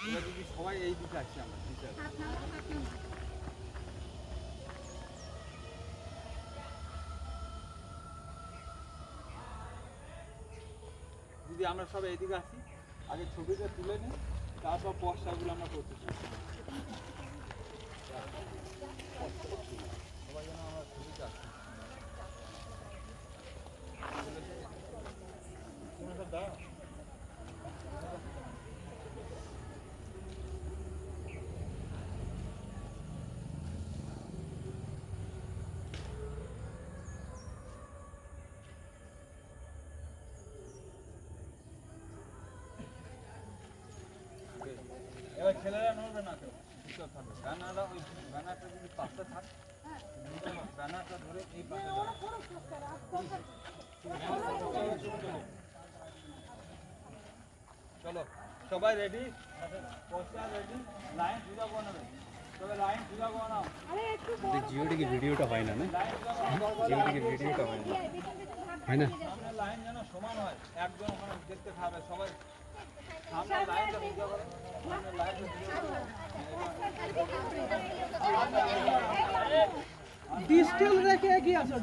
এবার যদি সবাই এই দিকে আসছি আমরা টিচার, যদি আমরা সবাই এইদিকে আসি, আগে ছবিটা তুলে নিই, তারপর পোস্টারগুলো আমরা করতে চাই। সবাই যেন আমরা ছবিটা আসি। এবার ছেলেরা নড়বে না, কেউ ভিতর থাকবে। ব্যানারটা ওই ব্যানারটা যদি পাশে থাকে, ব্যানারটা ধরে এই পাশে চলো সবাই রেডি, পোস্টার রেডি, লাইন সোজা বানাবে, তবে লাইন সোজা বানাও। জিওটিকে ভিডিওটা হয় না, জিওটিকে ভিডিওটা হয় না, হয় না। সামনে লাইন যেন সমান হয়, একজন ওখানে দেখতে খাবে সবাই। সামনে লাইনটা সোজা করো, সামনে লাইনটা সোজা করো। ডিস্টেল রেখে এগিয়ে আসো,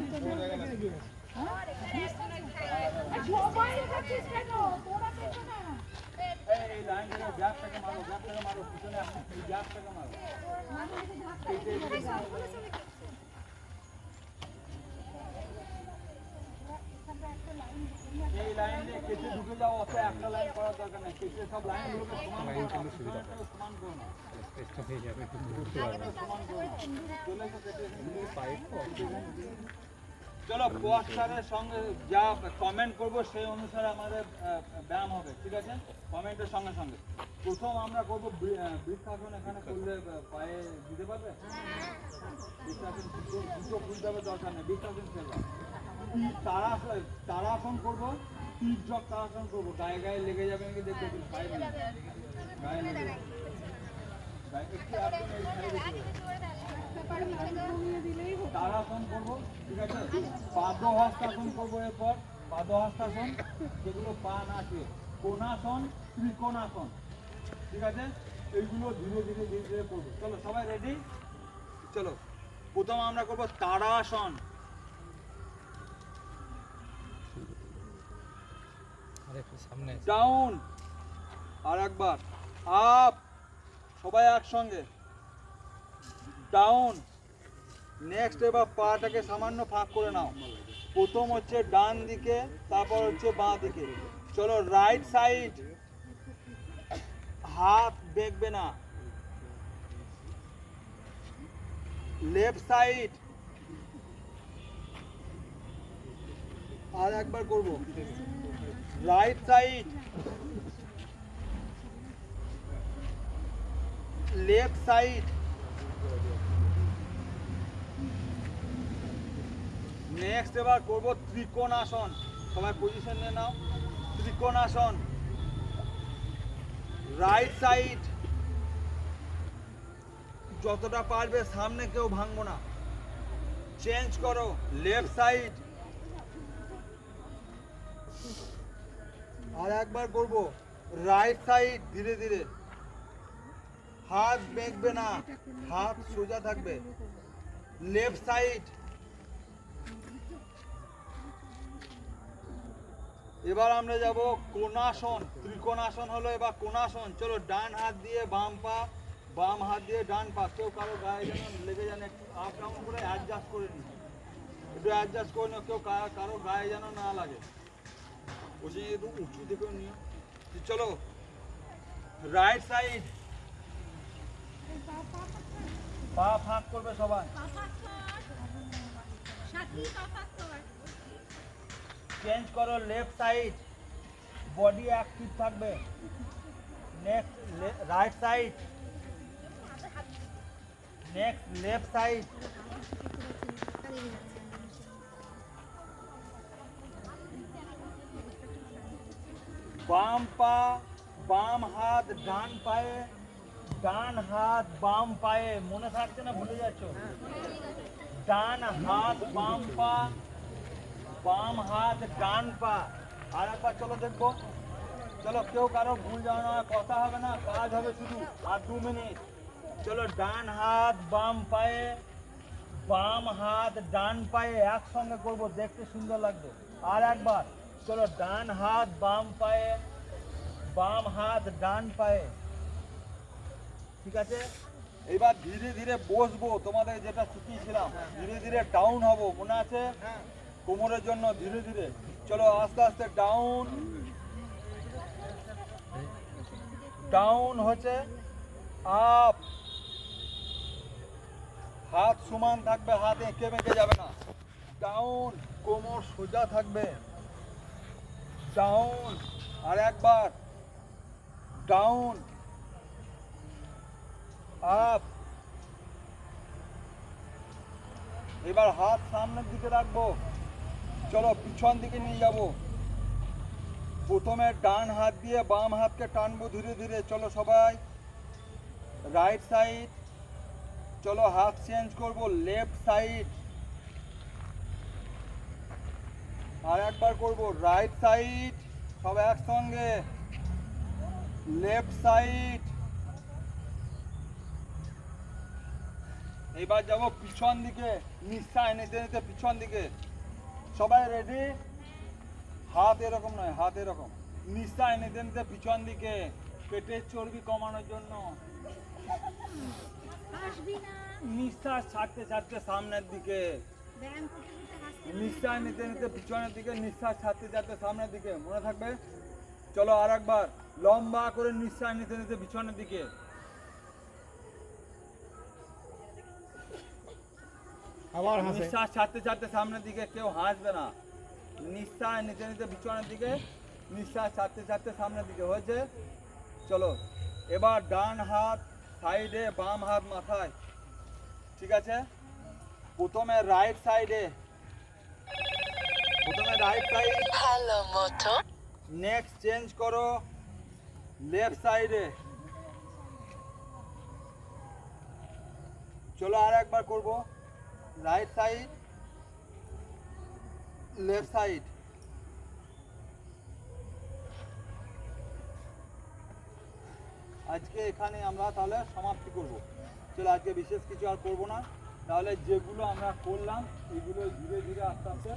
এই লাইন থেকে গ্যাপটাকে মারো, গ্যাপটাকে মারো, পিছনে আসো, এই গ্যাপটাকে মারো। এই লাইনে কেটে ঢুকে যাও, অত একটা লাইন করার দরকার নেই, কেটে সব লাইনগুলোকে সমান করো, সমান করো না, চেষ্টা হয়ে যাবে, কিন্তু করতে পারবে না। সমান করো না। চলে এসো, কেটে এসো। চলো পোস্টারের সঙ্গে যা কমেন্ট করবো সেই অনুসারে আমাদের ব্যায়াম হবে, ঠিক আছে? কমেন্টের সঙ্গে সঙ্গে প্রথম আমরা করবো বৃক্ষাসন। এখানে করলে পায়ে দিতে পারবে? বৃক্ষাসন দুটো খুলতে হবে, দরকার নেই, বৃক্ষাসন ফেলবো। তারাসন করবো, তির্যক তারাসন করবো, গায়ে গায়ে লেগে যাবে নাকি দেখতে, পায়ে নেই, গায়ে লেগে যাবে। একটু একদম এই সাইডে তারাসন করবো, ঠিক আছে? পাদহস্তাসন করবো, এরপর পাদহস্তাসন, যেগুলো পা না ছুঁয়ে, কোণাসন, ত্রিকোণাসন, ঠিক আছে? এইগুলো ধীরে ধীরে ধীরে ধীরে করবো। চলো সবাই রেডি, চলো প্রথম আমরা করবো তারাসন। ডাউন, আর একবার আপ, সবাই একসঙ্গে ডাউন। নেক্সট এবার পাটাকে সামান্য ফাঁক করে নাও। প্রথম হচ্ছে ডান দিকে, তারপর হচ্ছে বাঁ দিকে। চলো রাইট সাইড, হাত দেখবে না। লেফট সাইড, আর একবার করব। Right side, left side, next এবার করবো ত্রিকোণাসন। সবাই পজিশন নিয়ে নাও। ত্রিকোণাসন, রাইট সাইড, যতটা পারবে সামনে কেউ ভাঙবো না। চেঞ্জ করো, লেফট সাইড, আর একবার করব রাইট সাইড, ধীরে ধীরে, হাত বেঁকবে না, হাত সোজা থাকবে। লেফট সাইড, এবার আমরা যাব কোণাসন। ত্রিকোণাসন হলো এবার কোণাসন। চলো ডান হাত দিয়ে বাম পা, বাম হাত দিয়ে ডান পা, কেউ কারো গায়ে যেন লেগে যেন একটু আপ ডাউন করে অ্যাডজাস্ট করে নিই, একটু অ্যাডজাস্ট করে নিও, কেউ কারো গায়ে যেন না লাগে। বসে একটু উঁচু দিকেও নিও। চলো রাইট সাইড, পা ফাঁক করবে সবাই। চেঞ্জ করো, লেফট সাইড, বডি অ্যাক্টিভ থাকবে। Next write side, next left side, বাম পা, বাম হাত ডান পায়ে, ডান হাত বাম পায়ে। মনে থাকছে না, ভুলে যাচ্ছ? ডান হাত বাম পা, বাম হাত ডান পা। আর একবার চলো দেখবো। চলো কেউ কারো ভুল জানা কথা হবে না, কাজ হবে শুধু। আর 2 মিনিট। চলো ডান হাত বাম পায়ে, বাম হাত ডান পায়ে একসঙ্গে করব, দেখতে সুন্দর লাগবে। আর একবার চলো ডান হাত বাম পায়ে, বাম হাত ডান পায়ে। ঠিক আছে, এবার ধীরে ধীরে বসবো, তোমাদের যেটা শিখিয়েছিলাম। ধীরে ধীরে ডাউন হব, মনে আছে? কোমরের জন্য ধীরে ধীরে। চলো আস্তে আস্তে ডাউন, ডাউন হচ্ছে আপ। হাত সমান থাকবে, হাত এঁকে বেঁকে যাবে না। ডাউন, কোমর সোজা থাকবে। ডাউন, আর একবার ডাউন, আপ। এবার হাত সামনের দিকে রাখবো, চলো পিছন দিকে নিয়ে যাব। প্রথমে ডান হাত দিয়ে বাম হাতকে টানবো ধীরে ধীরে। চলো সবাই রাইট সাইড। চলো হাত চেঞ্জ করব, লেফট সাইড। আর একবার করব রাইট সাইড, সব একসঙ্গে। Left side. এবার যাব পিছন দিকে, নিঃশ্বাস নিতে নিতে পিছন দিকে। সবাই রেডি? হাত এরকম নয়, হাত এরকম। নিঃশ্বাস নিতে নিতে পিছন দিকে, পেটের চর্বি কমানোর জন্য। নিঃশ্বাস ছাড়তে ছাড়তে সামনের দিকে, নিঃশ্বাস নিতে নিতে পিছনের দিকে, নিঃশ্বাস ছাড়তে ছাড়তে সামনের দিকে। মনে থাকবে? চলো আর একবার লম্বা করে নিঃশ্বাস নিতে নিতে পিছনের দিকে। আবার নিঃশ্বাস ছাড়তে ছাড়তে সামনের দিকে, কেউ হাসবে না। নিঃশ্বাস নিতে নিতে পিছনের দিকে, নিঃশ্বাস ছাড়তে ছাড়তে সামনের দিকে। হয়েছে? চলো এবার ডান হাত সাইডে, বাম হাত মাথায়। ঠিক আছে, প্রথমে রাইট সাইডে, প্রথমে রাইট সাইড। ভালো মতো নেক্সট চেঞ্জ করো লেফট সাইডে। চলো আর একবার করবো, রাইট সাইড, লেফট সাইড। আজকে এখানে আমরা তাহলে সমাপ্তি করব। চলো আজকে বিশেষ কিছু আর করব না। তাহলে যেগুলো আমরা করলাম এগুলো ধীরে ধীরে আস্তে আস্তে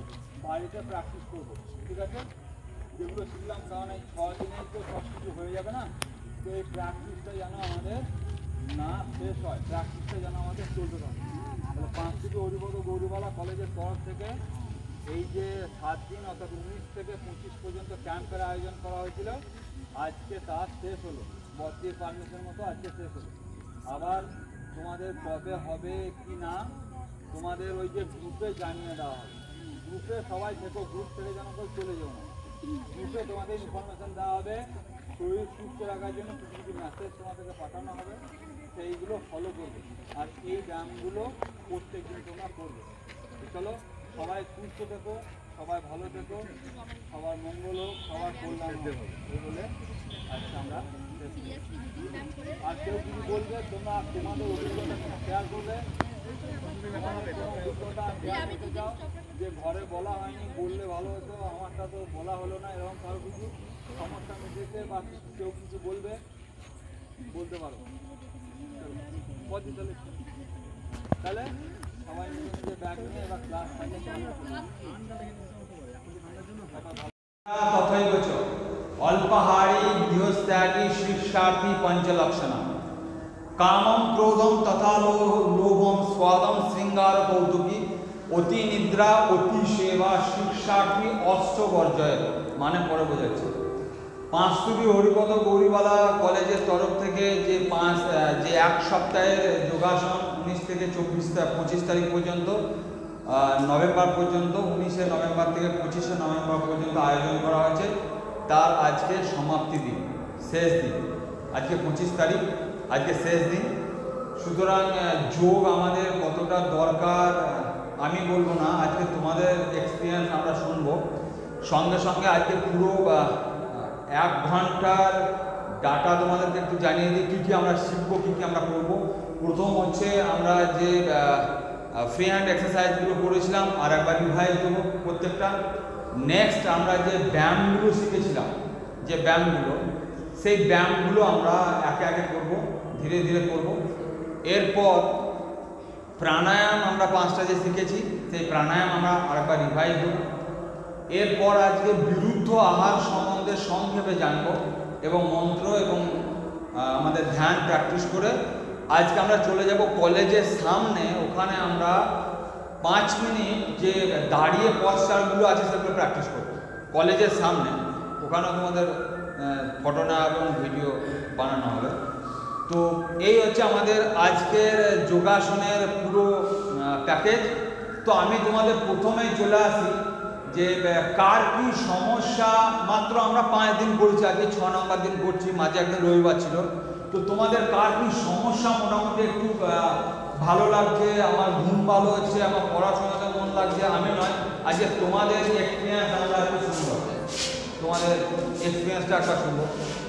বাড়িতে প্র্যাকটিস করব। ঠিক আছে, যেগুলো শিখলাম, কারণ এই 6 দিনেই তো সব কিছু হয়ে যাবে না। তো এই প্র্যাকটিসটা যেন আমাদের না শেষ হয়, প্র্যাকটিসটা যেন আমাদের চলতে থাকে। তাহলে 5 থেকে হরিপদ গৌরীবালা কলেজের তরফ থেকে এই যে 7 দিন অর্থাৎ 19 থেকে 25 পর্যন্ত ক্যাম্পের আয়োজন করা হয়েছিল, আজকে তার শেষ হলো। বদ্রির পারমিশন মতো আজকে শেষ হলো। আবার তোমাদের কবে হবে কি না তোমাদের ওই যে গ্রুপে জানিয়ে দেওয়া হবে। গ্রুপে সবাই থেকো, গ্রুপ থেকে যেন কেউ চলে যাও না। গ্রুপে তোমাদের ইনফরমেশন দেওয়া হবে, শরীর সুস্থ রাখার জন্য কিছু কিছু মেসেজ তোমাদেরকে পাঠানো হবে, সেইগুলো ফলো করবে। আর এই ব্যায়ামগুলো প্রত্যেক দিন তোমরা করবে। চলো সবাই সুস্থ থেকো, সবাই ভালো থেকো, সবার মঙ্গল হোক, সবার কল্যাণ হোক, এই বলে আজকে আমরা আর কেউ কিছু বলবে, তোমরা তোমাদের অভিজ্ঞতা শেয়ার করবে। অভিজ্ঞতা শেয়ার করতে চাও যে ঘরে বলা হয়নি, বললে ভালো হতো, আমারটা তো বলা হলো না, এরকম কারো কিছু সমস্যা মিটেছে বা কেউ কিছু বলবে, বলতে পারো। তাহলে সবাই নিজে নিজে ব্যাগ নিয়ে এবার ক্লাস তথৈব চ অল্পাহারী গৃহস্ত্যাগী শীর্ষার্থী পঞ্চলক্ষণা কামম ক্রোধম তথা লোভম স্বাদম শৃঙ্গার কৌতুকী অতি নিদ্রা অতি সেবা শীর্ষার্থী অষ্টবর্জয়। মানে পরে বোঝাচ্ছে পাঁচতুবি হরিপদ গৌরীবালা কলেজের তরফ থেকে যে এক সপ্তাহের যোগাসন 19 থেকে 25 তারিখ পর্যন্ত, নভেম্বর পর্যন্ত, 19শে নভেম্বর থেকে 25শে নভেম্বর পর্যন্ত আয়োজন করা হয়েছে, তার আজকে সমাপ্তি দিন, শেষ দিন। আজকে 25 তারিখ, আজকে শেষ দিন। সুতরাং যোগ আমাদের কতটা দরকার আমি বলবো না, আজকে তোমাদের এক্সপিরিয়েন্স আমরা শুনবো। সঙ্গে সঙ্গে আজকে পুরো 1 ঘন্টার ডাটা তোমাদেরকে একটু জানিয়ে দিই, কী কী আমরা শিখবো, কী কী আমরা করবো। প্রথম হচ্ছে আমরা যে ফ্রি হ্যান্ড এক্সারসাইজগুলো করেছিলাম আর একবার রিভাইজ দেবো প্রত্যেকটা। নেক্সট আমরা যে ব্যায়ামগুলো শিখেছিলাম যে ব্যায়ামগুলো, সেই ব্যায়ামগুলো আমরা একে একে করব, ধীরে ধীরে করব। এরপর প্রাণায়াম আমরা 5টা যে শিখেছি সেই প্রাণায়াম আমরা আরেকবার রিভাইজ দেব। এরপর আজকে বিরুদ্ধ আহার সম্বন্ধে সংক্ষেপে জানব এবং মন্ত্র এবং আমাদের ধ্যান প্র্যাকটিস করে আজকে আমরা চলে যাব কলেজের সামনে। ওখানে আমরা 5 মিনিট যে দাঁড়িয়ে পশ্চারগুলো আছে সেগুলো প্র্যাকটিস করব কলেজের সামনে। ওখানেও তোমাদের ফটো নেওয়া এবং ভিডিও বানানো হবে। তো এই হচ্ছে আমাদের আজকের যোগাসনের পুরো প্যাকেজ। তো আমি তোমাদের প্রথমেই চলে আসি যে কার কি সমস্যা। মাত্র আমরা 5 দিন করেছি, আজকে 6 নম্বর দিন করছি, মাঝে একদিন রবিবার ছিল। তো তোমাদের কার কি সমস্যা মোটামুটি একটু ভালো লাগছে, আমার ঘুম ভালো হচ্ছে, আমার পড়াশোনাতে মন লাগছে, আমি নয়, আজকে তোমাদের এক্সপিরিয়েন্স আমরা একটু শুনবো, তোমাদের এক্সপিরিয়েন্সটা একটা শুনবো।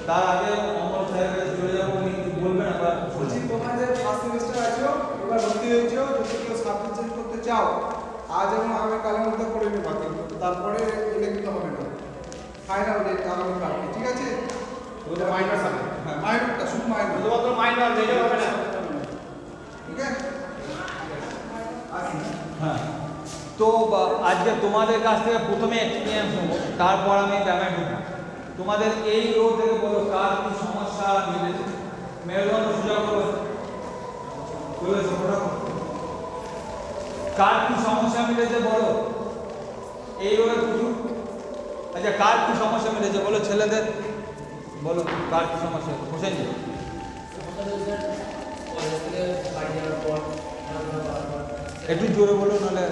তার আগে অমল সাহেবের চলে যাবো, উনি বলবেন একবার। বলছি তোমাদের ফার্স্ট সেমিস্টার আছো, এবার ভর্তি হয়েছো, যদি কেউ সাবজেক্ট চেঞ্জ করতে চাও আজ এবং আগামীকালের মধ্যে করে নেবা, কিন্তু তারপরে এলে কিন্তু হবে না। ফাইনাল ডেট আগামীকালকে, ঠিক আছে? ওটা মাইনার সামনে, হ্যাঁ মাইনারটা শুধু মাইনার, শুধুমাত্র মাইনর, রেজাল্ট হবে না। ঠিক আছে? আসি। হ্যাঁ, তো আজকে তোমাদের কাছ থেকে প্রথমে এক্সপিরিয়েন্স নেবো, তারপর আমি ব্যায়ামে ঢুকবো। তোমাদের এই রো থেকে বলো কার কি সমস্যা মিলেছে। মেরুদণ্ড সোজা করো, কার কি সমস্যা মিলেছে বলো। এই রোগে কিছু, আচ্ছা কার কি সমস্যা মিলেছে বলো, ছেলেদের বলো কার কি সমস্যা। হোসেন জি, একটু জোরে বলো নাহলে।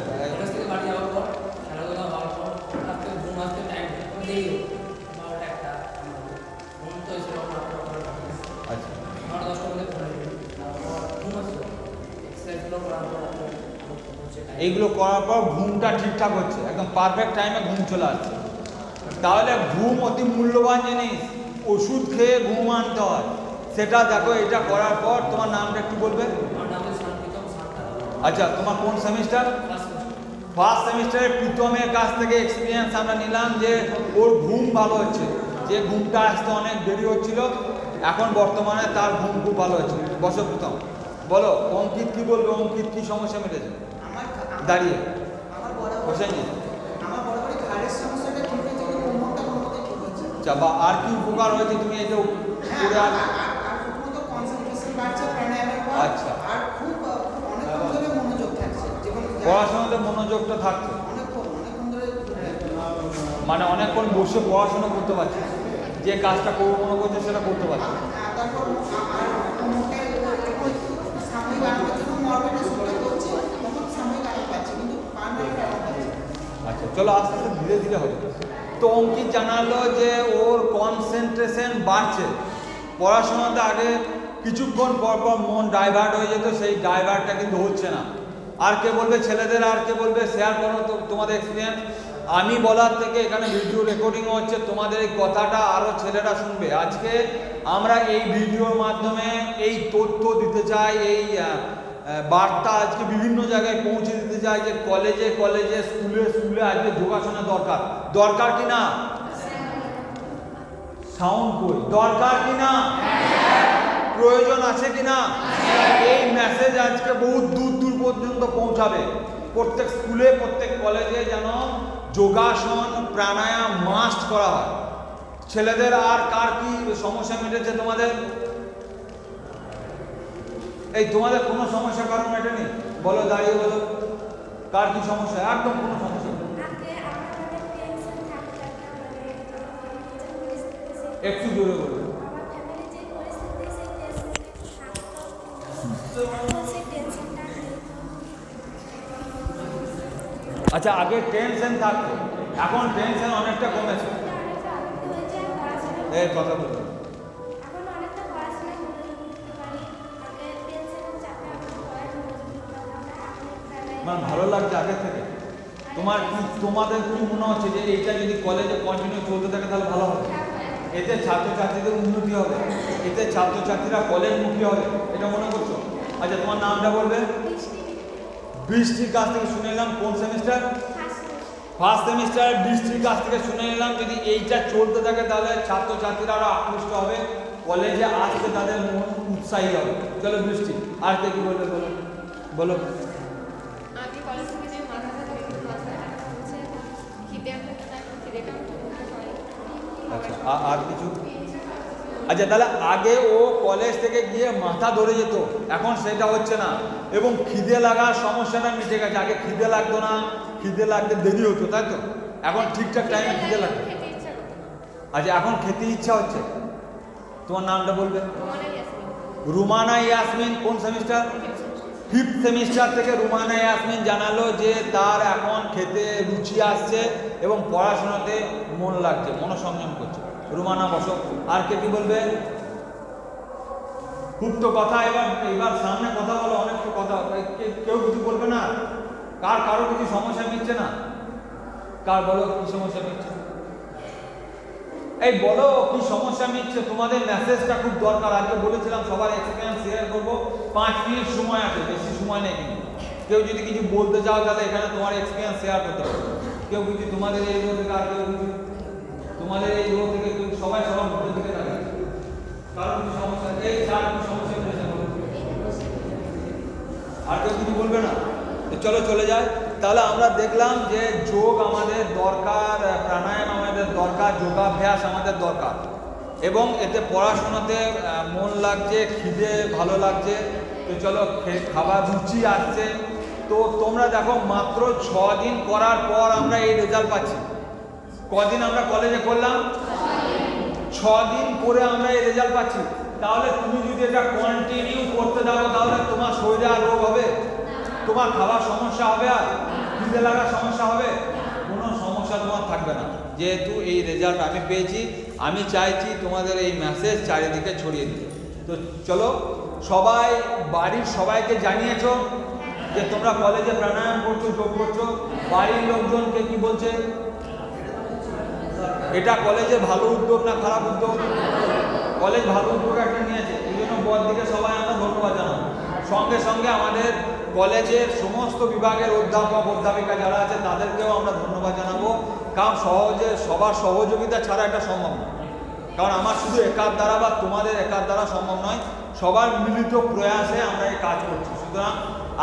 আচ্ছা, এইগুলো করার পর ঘুমটা ঠিকঠাক হচ্ছে, একদম পারফেক্ট টাইমে ঘুম চলে আসছে। তাহলে ঘুম অতি মূল্যবান জিনিস, ওষুধ খেয়ে ঘুম আনতে হয়, সেটা দেখো। এটা করার পর তোমার নামটা একটু বলবে। আচ্ছা, তোমার কোন সেমিস্টার? ফার্স্ট সেমিস্টারে প্রীতমের কাছ থেকে এক্সপিরিয়েন্স আমরা নিলাম যে ওর ঘুম ভালো হচ্ছে, যে ঘুমটা আসতে অনেক দেরি হচ্ছিল, এখন বর্তমানে তার ঘুম খুব ভালো হচ্ছে। বসো প্রীতম, বলো অঙ্কিত কি বলবে, অঙ্কিত কি সমস্যা মিলেছে দাঁড়িয়ে। হোসেন জি, আচ্ছা, বা আর কি উপকার হয়েছে তুমি এটা করে? আচ্ছা, পড়াশোনাতে মনোযোগটা থাকছে, মানে অনেকক্ষণ বসে পড়াশোনা করতে পারছে, যে কাজটা করবো মনে করছে সেটা করতে পারছে। আচ্ছা, চলো আস্তে আস্তে ধীরে ধীরে হবে। তো অঙ্কিত জানালো যে ওর কনসেন্ট্রেশন বাড়ছে পড়াশোনাতে। আগে কিছুক্ষণ পর পর মন ডাইভার্ট হয়ে যেত, সেই ডাইভার্টটা কিন্তু হচ্ছে না। আর কে বলবে ছেলেদের, আর কে বলবে শেয়ার করো তো তোমাদের এক্সপিরিয়েন্স। আমি বলার থেকে এখানে ভিডিও রেকর্ডিংও হচ্ছে, তোমাদের এই কথাটা আরও ছেলেরা শুনবে। আজকে আমরা এই ভিডিওর মাধ্যমে এই তথ্য দিতে চাই, এই বার্তা আজকে বিভিন্ন জায়গায় পৌঁছে দিতে চাই যে কলেজে কলেজে, স্কুলে স্কুলে আজকে যোগাসনের দরকার। দরকার কি না? সাউন্ড কই, দরকার কি না? প্রয়োজন আছে কি না? এই মেসেজ আজকে বহুত দূর দূর পর্যন্ত পৌঁছাবে। প্রত্যেক স্কুলে, প্রত্যেক কলেজে যেন যোগাসন প্রাণায়াম মাস্ট করা হয়। ছেলেদের আর কার কি সমস্যা মিটেছে তোমাদের? এই তোমাদের কোনো সমস্যা কারণ মেটেনি? বলো, দাঁড়িয়ে বলো কার কি সমস্যা। একদম কোনো সমস্যা নেই, একটু জোরে বলো। আচ্ছা, আগে টেনশন থাকতো, এখন টেনশন অনেকটা কমেছে। এই কথা বলতো, আমার ভালো লাগছে আগের থেকে। তোমাদের কি মনে হচ্ছে যে এইটা যদি কলেজে কন্টিনিউ চলতে থাকে তাহলে ভালো হবে? এতে ছাত্রছাত্রীদের উন্নতি হবে, এতে ছাত্রছাত্রীরা কলেজমুখী হবে, এটা মনে করছো? আচ্ছা, তোমার নামটা বলবে। বৃষ্টির কাছ থেকে শুনে এলাম কোন সেমিস্টার? ফার্স্ট সেমিস্টার ডিস্ট্রিক্ট কাছ থেকে শুনে নিলাম, যদি এইটা চলতে থাকে তাহলে ছাত্রছাত্রীরা আরও আকৃষ্ট হবে, কলেজে আসতে তাদের মন উৎসাহী হবে। চলো বৃষ্টি, আর কে কি বলবে বলো বলো। আমি কলেজ থেকে যে মাথা ব্যথা হচ্ছে, খিদে খিদেটা আচ্ছা আর কিছু? আচ্ছা তাহলে আগে ও কলেজ থেকে গিয়ে মাথা ধরে যেত, এখন সেটা হচ্ছে না, এবং খিদে লাগার সমস্যাটা মিটে গেছে। আগে খিদে লাগতো না, খিদে লাগতে দেরি হতো, তাই তো? এখন ঠিকঠাক টাইমে খিদে লাগতো। আচ্ছা এখন খেতে ইচ্ছা হচ্ছে। তোমার নামটা বলবে? রুমানা ইয়াসমিন। কোন সেমিস্টার? 5th সেমিস্টার থেকে রুমানা ইয়াসমিন জানালো যে তার এখন খেতে রুচি আসছে এবং পড়াশোনাতে মন লাগছে, মনোসংযম করছে। রুমানা বসো। আর কে কি বলবে? খুব তো কথা, এবার সামনে কথা বলো, অনেক তো কথা। কেউ কিছু বলবে না? কারো কিছু সমস্যা মিটছে না? কার বলো কি সমস্যা মিটছে? এই বলো কি সমস্যা মিটছে? তোমাদের মেসেজটা খুব দরকার। আজকে বলেছিলাম সবার এক্সপিরিয়েন্স শেয়ার করবো, 5 মিনিট সময় আছে, বেশি সময় নেই কিন্তু। কেউ যদি কিছু বলতে চাও তাহলে এখানে তোমার এক্সপিরিয়েন্স শেয়ার করতে পারো। কেউ কিছু তোমাদের এই রো থেকে, আর কেউ কিছু তোমাদের এই রো থেকে, কেউ সবাই সবার মধ্যে থেকে থাকে। কারণ কিছু সমস্যা, এই চার কিছু সমস্যা মিটেছে বলো। আর কেউ কিছু বলবে না? চলো চলে যায়। তাহলে আমরা দেখলাম যে যোগ আমাদের দরকার, প্রাণায়াম আমাদের দরকার, যোগাভ্যাস আমাদের দরকার, এবং এতে পড়াশোনাতে মন লাগছে, খিদে ভালো লাগছে। তো চলো খাবার রুচি আসছে। তো তোমরা দেখো মাত্র 6 দিন করার পর আমরা এই রেজাল্ট পাচ্ছি। কদিন আমরা কলেজে করলাম? 6 দিন করে আমরা এই রেজাল্ট পাচ্ছি। তাহলে তুমি যদি এটা কন্টিনিউ করতে থাকো তাহলে তোমার শরীরে আর রোগ হবে? তোমার খাবার সমস্যা হবে? আর খিদে লাগার সমস্যা হবে? কোনো সমস্যা তোমার থাকবে না, যেহেতু এই রেজাল্ট আমি পেয়েছি। আমি চাইছি তোমাদের এই মেসেজ চারিদিকে ছড়িয়ে দিতে। তো চলো, সবাই বাড়ির সবাইকে জানিয়েছো যে তোমরা কলেজে প্রাণায়াম করছো, যোগ করছো? বাড়ির লোকজনকে কি বলছে? এটা কলেজে ভালো উদ্যোগ না খারাপ উদ্যোগ? কলেজ ভালো উদ্যোগ একটা নিয়েছে, এই জন্য বড়দিকে সবাই আমরা ধন্যবাদ জানাবো। সঙ্গে সঙ্গে আমাদের কলেজের সমস্ত বিভাগের অধ্যাপক অধ্যাপিকা যারা আছে তাদেরকেও আমরা ধন্যবাদ জানাবো, কারণ সবার সহযোগিতা ছাড়া এটা সম্ভব নয়। কারণ আমার শুধু একার দ্বারা বা তোমাদের একার দ্বারা সম্ভব নয়, সবার মিলিত প্রয়াসে আমরা এই কাজ করছি। সুতরাং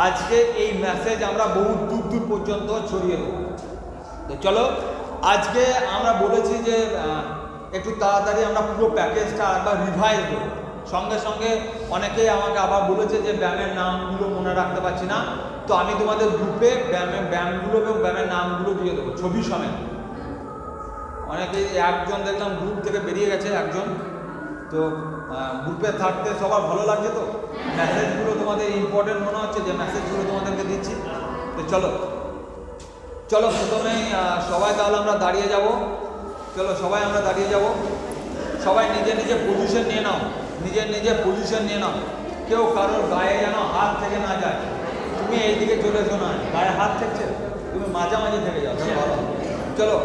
আজকে এই মেসেজ আমরা বহু দূর দূর পর্যন্ত ছড়িয়ে দেবো। তো চলো, আজকে আমরা বলেছি যে একটু তাড়াতাড়ি আমরা পুরো প্যাকেজটা একবার রিভাইজ করব। সঙ্গে সঙ্গে অনেকেই আমাকে আবার বলেছে যে ব্যায়ামের নামগুলো মনে রাখতে পারছি না। তো আমি তোমাদের গ্রুপে ব্যায়ামগুলো এবং ব্যায়ামের নামগুলো দিয়ে দেবো ছবি সমেত। অনেকেই একজন দেখলাম গ্রুপ থেকে বেরিয়ে গেছে একজন। তো গ্রুপে থাকতে সবার ভালো লাগছে তো? মেসেজগুলো তোমাদের ইম্পর্টেন্ট মনে হচ্ছে যে মেসেজগুলো তোমাদেরকে দিচ্ছি? তো চলো চলো, প্রথমেই সবাই তাহলে আমরা দাঁড়িয়ে যাব। চলো সবাই আমরা দাঁড়িয়ে যাব। সবাই নিজে নিজে পজিশন নিয়ে নাও, নিজের নিজে পজিশন নিয়ে নাও। কেউ কারোর গায়ে যেন হাত থেকে না যায়। তুমি এইদিকে চলে এসো না, গায়ে হাত থেকে তুমি মাঝামাঝি থেকে যাও, ভালো। চলো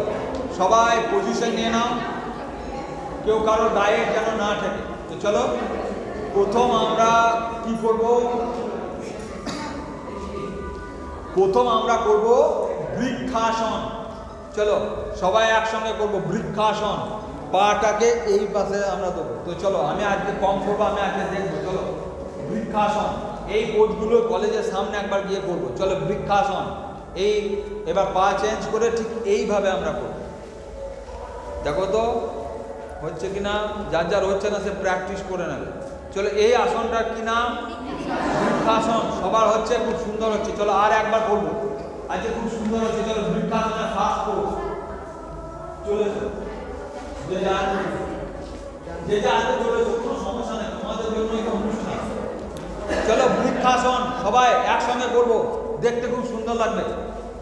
সবাই পজিশন নিয়ে নাও, কেউ কারোর গায়ে যেন না ঠেকে। তো চলো, প্রথম আমরা কি করব? প্রথম আমরা করব বৃক্ষাসন। চলো সবাই একসঙ্গে করব বৃক্ষাসন। পাটাকে এই পাশে আমরা দেবো। তো চলো, আমি আজকে কম করবো, আমি আজকে দেখবো। চলো বৃক্ষাসন, এই বোর্ডগুলো কলেজের সামনে একবার গিয়ে করবো। চলো বৃক্ষাসন, এই এবার পা চেঞ্জ করে ঠিক এইভাবে আমরা করব। দেখো তো হচ্ছে কি না, যার যার হচ্ছে না সে প্র্যাকটিস করে নেবে। চলো, এই আসনটার কি নাম? বৃক্ষাসন। সবার হচ্ছে, খুব সুন্দর হচ্ছে। চলো আর একবার করবো, আজকে খুব সুন্দর হচ্ছে। চলো বৃক্ষাসনের ফার্স্ট কোর্স চলে এসো। যে যা আসতে চলে এসো, কোনো সমস্যা নেই, তোমাদের জন্য এটা অনুষ্ঠান। চলো বৃক্ষাসন সবাই একসঙ্গে করবো, দেখতে খুব সুন্দর লাগবে।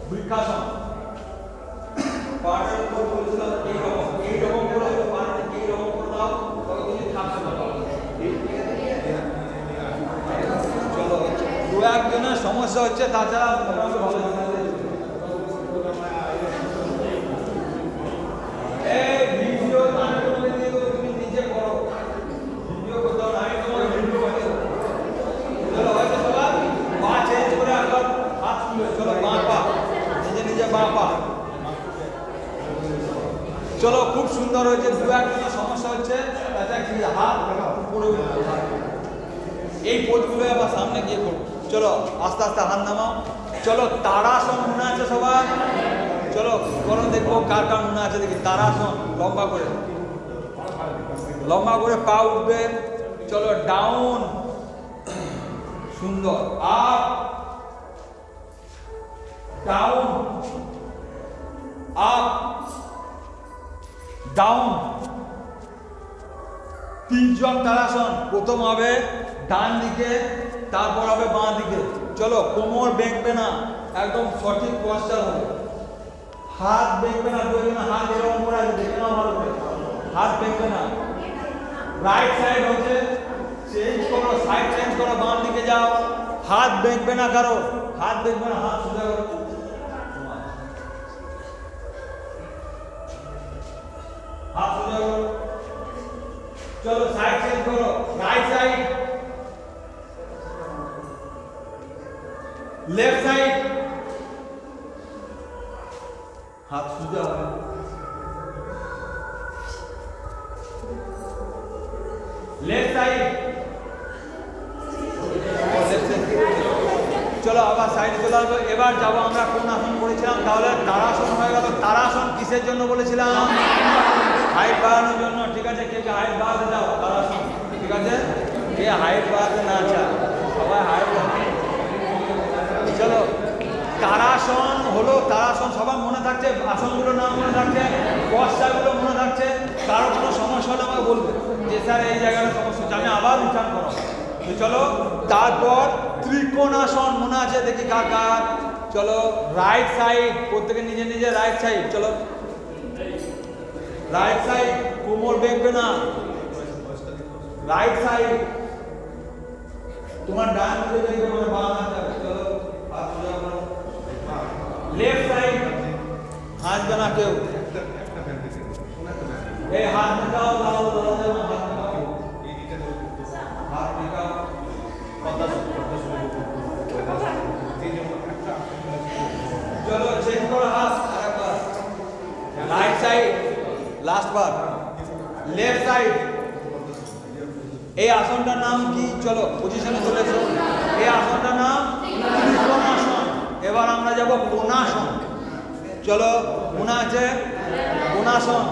বৃক্ষাসন পাটের উপর বলেছিলাম এইরকম করে পাটে এইরকম করে দাও, তবে তুমি থাকতে পারো। চলো, দু একজনের সমস্যা হচ্ছে, তাছাড়া মোটামুটি ভালো লাগবে। এই ভিডিও আমি তোমাকে দিয়ে দেবো, তুমি নিজে করো। ভিডিও করতে হবে, আমি তোমাকে ভিডিও করে দেবো। চলো হয়তো সবাই পা চেঞ্জ করে একবার হাত তুলে। চলো বাঁ পা, নিজে নিজে বাঁ পা। সুন্দর হয়েছে। দু একটা সমস্যা হচ্ছে, তাতে কি হাত উপরে উঠবে, এই পোজগুলো আবার সামনে গিয়ে করবো। চলো আস্তে আস্তে হাত নামাও। চলো তারাসন মনে আছে সবার? চলো করো, দেখবো কার কার মনে আছে দেখি। তারাসন লম্বা করে, লম্বা করে পা উঠবে। চলো ডাউন, সুন্দর, আপ, ডাউন, আপ, ডাউন। তিনজন তারাসন, প্রথম হবে ডান দিকে, তারপর হবে বাঁ দিকে। চলো কোমর বেঁকবে না, একদম সঠিক পশ্চার হবে। হাত বেঁকবে না, হাত এরকম করে আছে, দেখে নাও ভালো করে, হাত বেঁকবে না। রাইট সাইড হচ্ছে, চেঞ্জ করো, সাইড চেঞ্জ করো, বাম দিকে যাও। হাত বেঁকবে না কারো, হাত বেঁকবে না, হাত সোজা করো। হাত সোজা করো। চলো সাইড চেঞ্জ করো, রাইট সাইড, লেফট সাইড, হাত সোজা হবে। লেফট সাইড, চলো আবার সাইড চলে আসবো। এবার যাবো আমরা কোন আসন করেছিলাম, তাহলে তারাসন হয়ে গেল। তারাসন কিসের জন্য বলেছিলাম? হাইট বাড়ানোর জন্য। ঠিক আছে, কে কে হাইট বাড়াতে যাও? তারাসন, ঠিক আছে। কে হাইট বাড়াতে না চায়, সবাই হাইট বাড়াতে। চলো তারাসন হলো, তারাসন সবার মনে থাকছে, আসনগুলোর নাম মনে থাকছে, পশ্চাগুলো মনে থাকছে। কারো কোনো সমস্যা হলে আমাকে বলবে যে স্যার এই জায়গাটা সমস্যা হচ্ছে, আমি আবার রিটার্ন করো। তো চলো তারপর ত্রিকোণাসন মনে আছে দেখি কার কার? চলো রাইট সাইড, প্রত্যেকে নিজে নিজে রাইট সাইড। চলো রাইট সাইড, কোমর বেঁকবে না, রাইট সাইড। তোমার ডান দিকে দেখবে, মানে বাঁ হাত যাবে। চলো হাত সোজা করো। লেফট সাইড, হাসবে না কেউ। এই হাত নিকাও, দাও দাও দাও, হাত নিকাও, হাত নিকাও। চলো চেক করো হাত আরেকবার। রাইট সাইড, লাস্ট বার। Left side. এই আসনটার নাম কি? চলো পজিশনে চলে এসো। এই আসনটার নাম ত্রিকোণাসন। এবার আমরা যাব কোণাসন। চলো মনে আছে? কোণাসন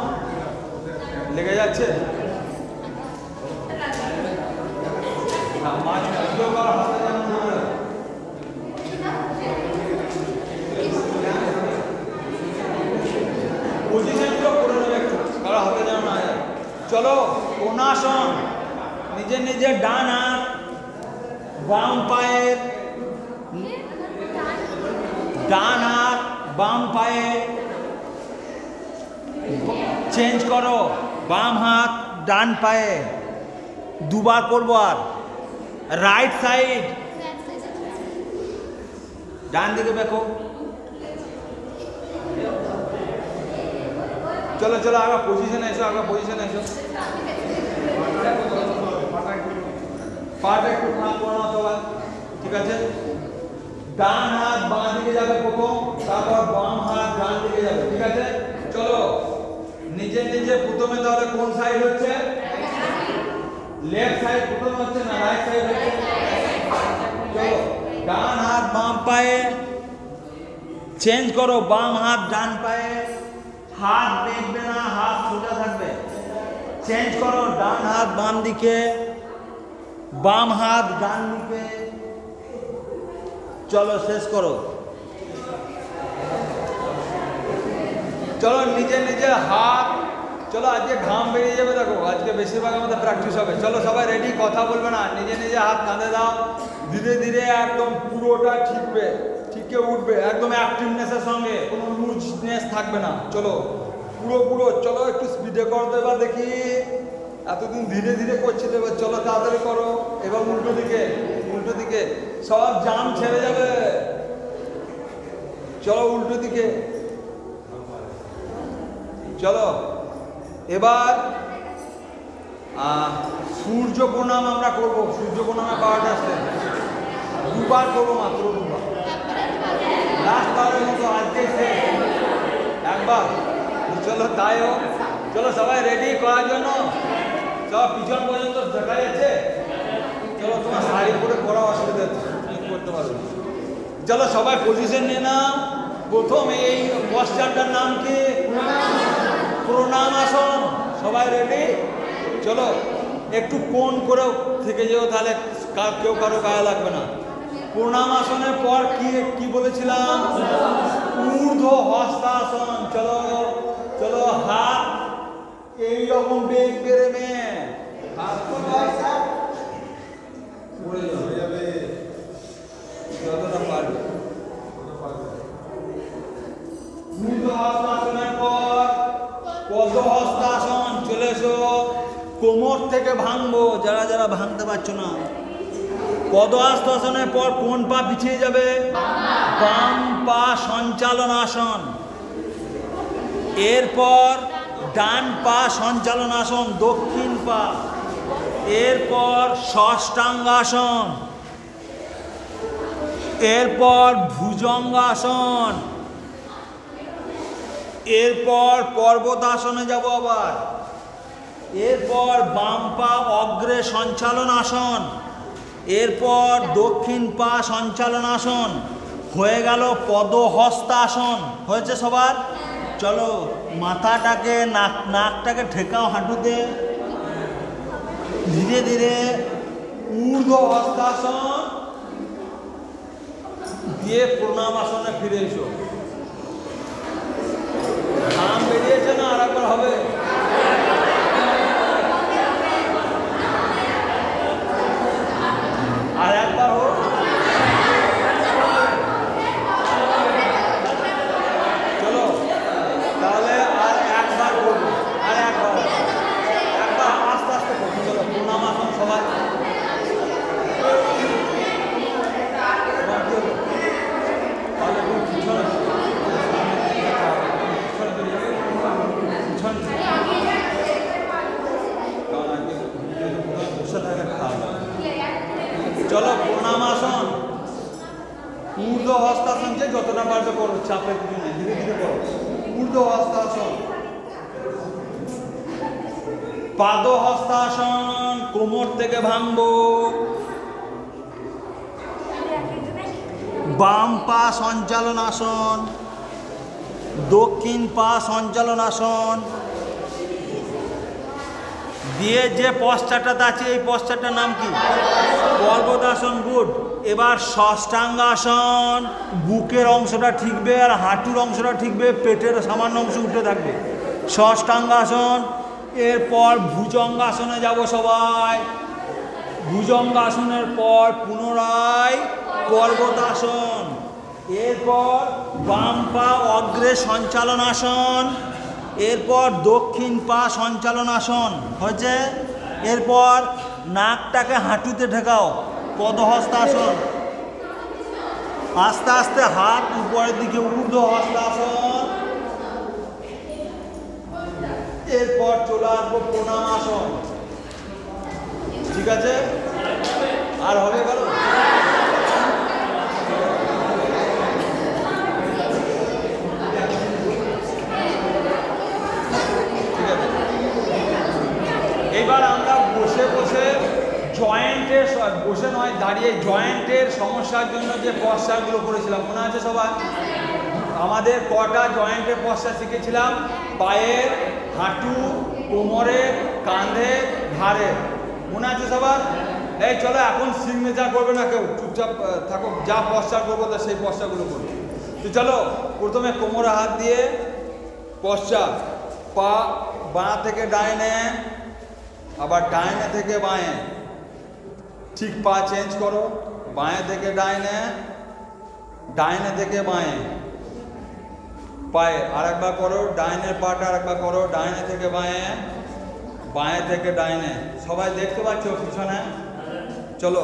লেগে যাচ্ছে, পজিশনগুলো করে নেবে একটু, কারো হাতে যেন না যায়। চলো কোণাসন, নিজে নিজে ডান হাত বাম পায়ের, ডান হাত বাম পায়ে চেঞ্জ করো, বাম হাত ডান পায়ে। দুবার করবো। আর রাইট সাইড, ডান দিকে দেখো। চলো চলো আগে পজিশনে এসো, আগে পজিশনে এসো। পাটা একটু খারাপ করো না সবাই, ঠিক আছে। ডান হাত বাঁ দিকে যাবে প্রথম, তারপর বাম হাত ডান দিকে যাবে, ঠিক আছে। চলো নিজে নিজে প্রথমে তাহলে কোন সাইড হচ্ছে? লেফট সাইড প্রথম হচ্ছে না রাইট সাইড হচ্ছে? চলো ডান হাত বাম পায়ে চেঞ্জ করো, বাম হাত ডান পায়ে। হাত দেখবে না, হাত সোজা থাকবে। চেঞ্জ করো, ডান হাত বাম দিকে, বাম হাত ডান দিকে। চলো শেষ করো। চলো নিজে নিজে হাত, চলো আজকে ঘাম বেরিয়ে যাবে, দেখো আজকে বেশিরভাগ আমাদের প্র্যাকটিস হবে। চলো সবাই রেডি, কথা বলবে না, নিজে নিজে হাত কাঁধে দাও। ধীরে ধীরে একদম পুরোটা ঠিকবে, ঠিকে উঠবে, একদম অ্যাক্টিভনেসের সঙ্গে, কোনো লুজনেস থাকবে না। চলো পুরো পুরো, চলো একটু স্পিডে করতে, এবার দেখি। এতদিন ধীরে ধীরে করছিলে, এবার চলো তাড়াতাড়ি করো। এবার উল্টো দিকে, উল্টো দিকে, সব জাম ছেড়ে যাবে। চলো উল্টো দিকে, চলো। এবার সূর্য প্রণাম আমরা করব। সূর্য প্রণামে পাওয়াটা আসছে, দুবার করবো, মাত্র দুবার। লাস্ট বারের মতো আজকে শেষ, একবার। চলো তাই হোক। চলো সবাই রেডি করার জন্য, সব পিছন পর্যন্ত দেখা যাচ্ছে। চলো তোমার শাড়ি পরে করা অসুবিধা করতে পারবে। চলো সবাই পজিশন নিয়ে নাও। প্রথম এই পশ্চারটার নাম কি? প্রণাম আসন। সবাই রেডি? চলো একটু কোণ করে থেকে যেও, তাহলে কেউ কারো গায়ে লাগবে না। প্রণাম আসনের পর কি বলেছিলাম? ঊর্ধ্ব হস্তাসন। চলো চলো, হাত এইরকম বেগ বেড়ে মেয়ে হাত পড়ে যাবে যতটা পারবে। ঊর্ধ্ব হস্তাসনের পর পদ হস্তাসন। চলে এসো, কোমর থেকে ভাঙবো যারা যারা ভাঙতে পারছো না। পদ হস্তাসনের পর কোন পা পিছিয়ে যাবে? বাম পা সঞ্চালন আসন। এরপর ডান পা সঞ্চালন আসন, দক্ষিণ পা। এরপর ষষ্ঠাঙ্গাসন। এরপর ভুজঙ্গাসন। এরপর পর্বতাসনে যাব আবার। এরপর বাম পা অগ্রে সঞ্চালন আসন। এরপর দক্ষিণ পা সঞ্চালন আসন। হয়ে গেল পদহস্তাসন। হয়েছে সবার? চলো মাথাটাকে নাকটাকে ঠেকাও হাঁটুতে। ধীরে ধীরে ঊর্ধ্ব হস্তাসন দিয়ে প্রণাম আসনে ফিরে এসো। নাম বেরিয়েছে না? আর একবার হবে। আর একবার হোক। চলো তাহলে আর একবার করবো, আর একবার আস্তে আস্তে করবো। চলো প্রণাম আসন সবাই। তাহলে পিছনে বসে থাকে খাওয়া। চলো প্রণাম আসন, ঊর্ধ্ব হস্তাসন যে যতটা পারবে করো, চাপের কিছু নেই, ধীরে ধীরে করো। ঊর্ধ্ব হস্তাসন, পাদ হস্তাসন, কোমর থেকে ভাঙবো। বাম পা সঞ্চালন আসন, দক্ষিণ পা সঞ্চালন আসন দিয়ে যে পশ্চারটা আছে, এই পশ্চারটার নাম কি? পর্বতাসন। গুড। এবার ষষ্ঠাঙ্গাসন। বুকের অংশটা ঠিকবে আর হাঁটুর অংশটা ঠিকবে, পেটের সামান্য অংশ উঠে থাকবে। ষষ্ঠাঙ্গাসন। এরপর ভুজঙ্গাসনে যাব সবাই। ভুজঙ্গাসনের পর পুনরায় পর্বতাসন। এরপর বাম পা অগ্রে সঞ্চালন আসন। এরপর দক্ষিণ পা সঞ্চালন আসন। হয়েছে? এরপর নাকটাকে হাঁটুতে ঠেকাও, পদহস্তাসন। আস্তে আস্তে হাত উপরের দিকে, ঊর্ধ্ব হস্তাসন। এরপর চলে আসবো প্রণাম আসন। ঠিক আছে? আর হবে গেল? এবার আমরা বসে বসে জয়েন্টের, বসে নয় দাঁড়িয়ে, জয়েন্টের সমস্যার জন্য যে পশ্চারগুলো করেছিলাম মনে আছে সবার? আমাদের কটা জয়েন্টের পশ্চার শিখেছিলাম? পায়ের, হাঁটু, কোমরের, কাঁধে, ঘাড়ের। মনে আছে সবার? এই চলো এখন সিগনেচার করবে না কেউ, চুপচাপ থাকো। যা পশ্চার করবো তা সেই পশ্চারগুলো করবো। তো চলো প্রথমে কোমরে হাত দিয়ে পশ্চার, পা বাঁ থেকে ডাইনে, আবার ডাইনে থেকে বাঁয়ে। ঠিক পা চেঞ্জ করো, বাঁয়ে থেকে ডাইনে, ডাইনে থেকে বাঁয়ে। পায়ে আর একবার করো, ডাইনের পাটা আর একবার করো, ডাইনে থেকে বাঁয়ে, বাঁয়ে থেকে ডাইনে। সবাই দেখতে পাচ্ছ পিছনে? চলো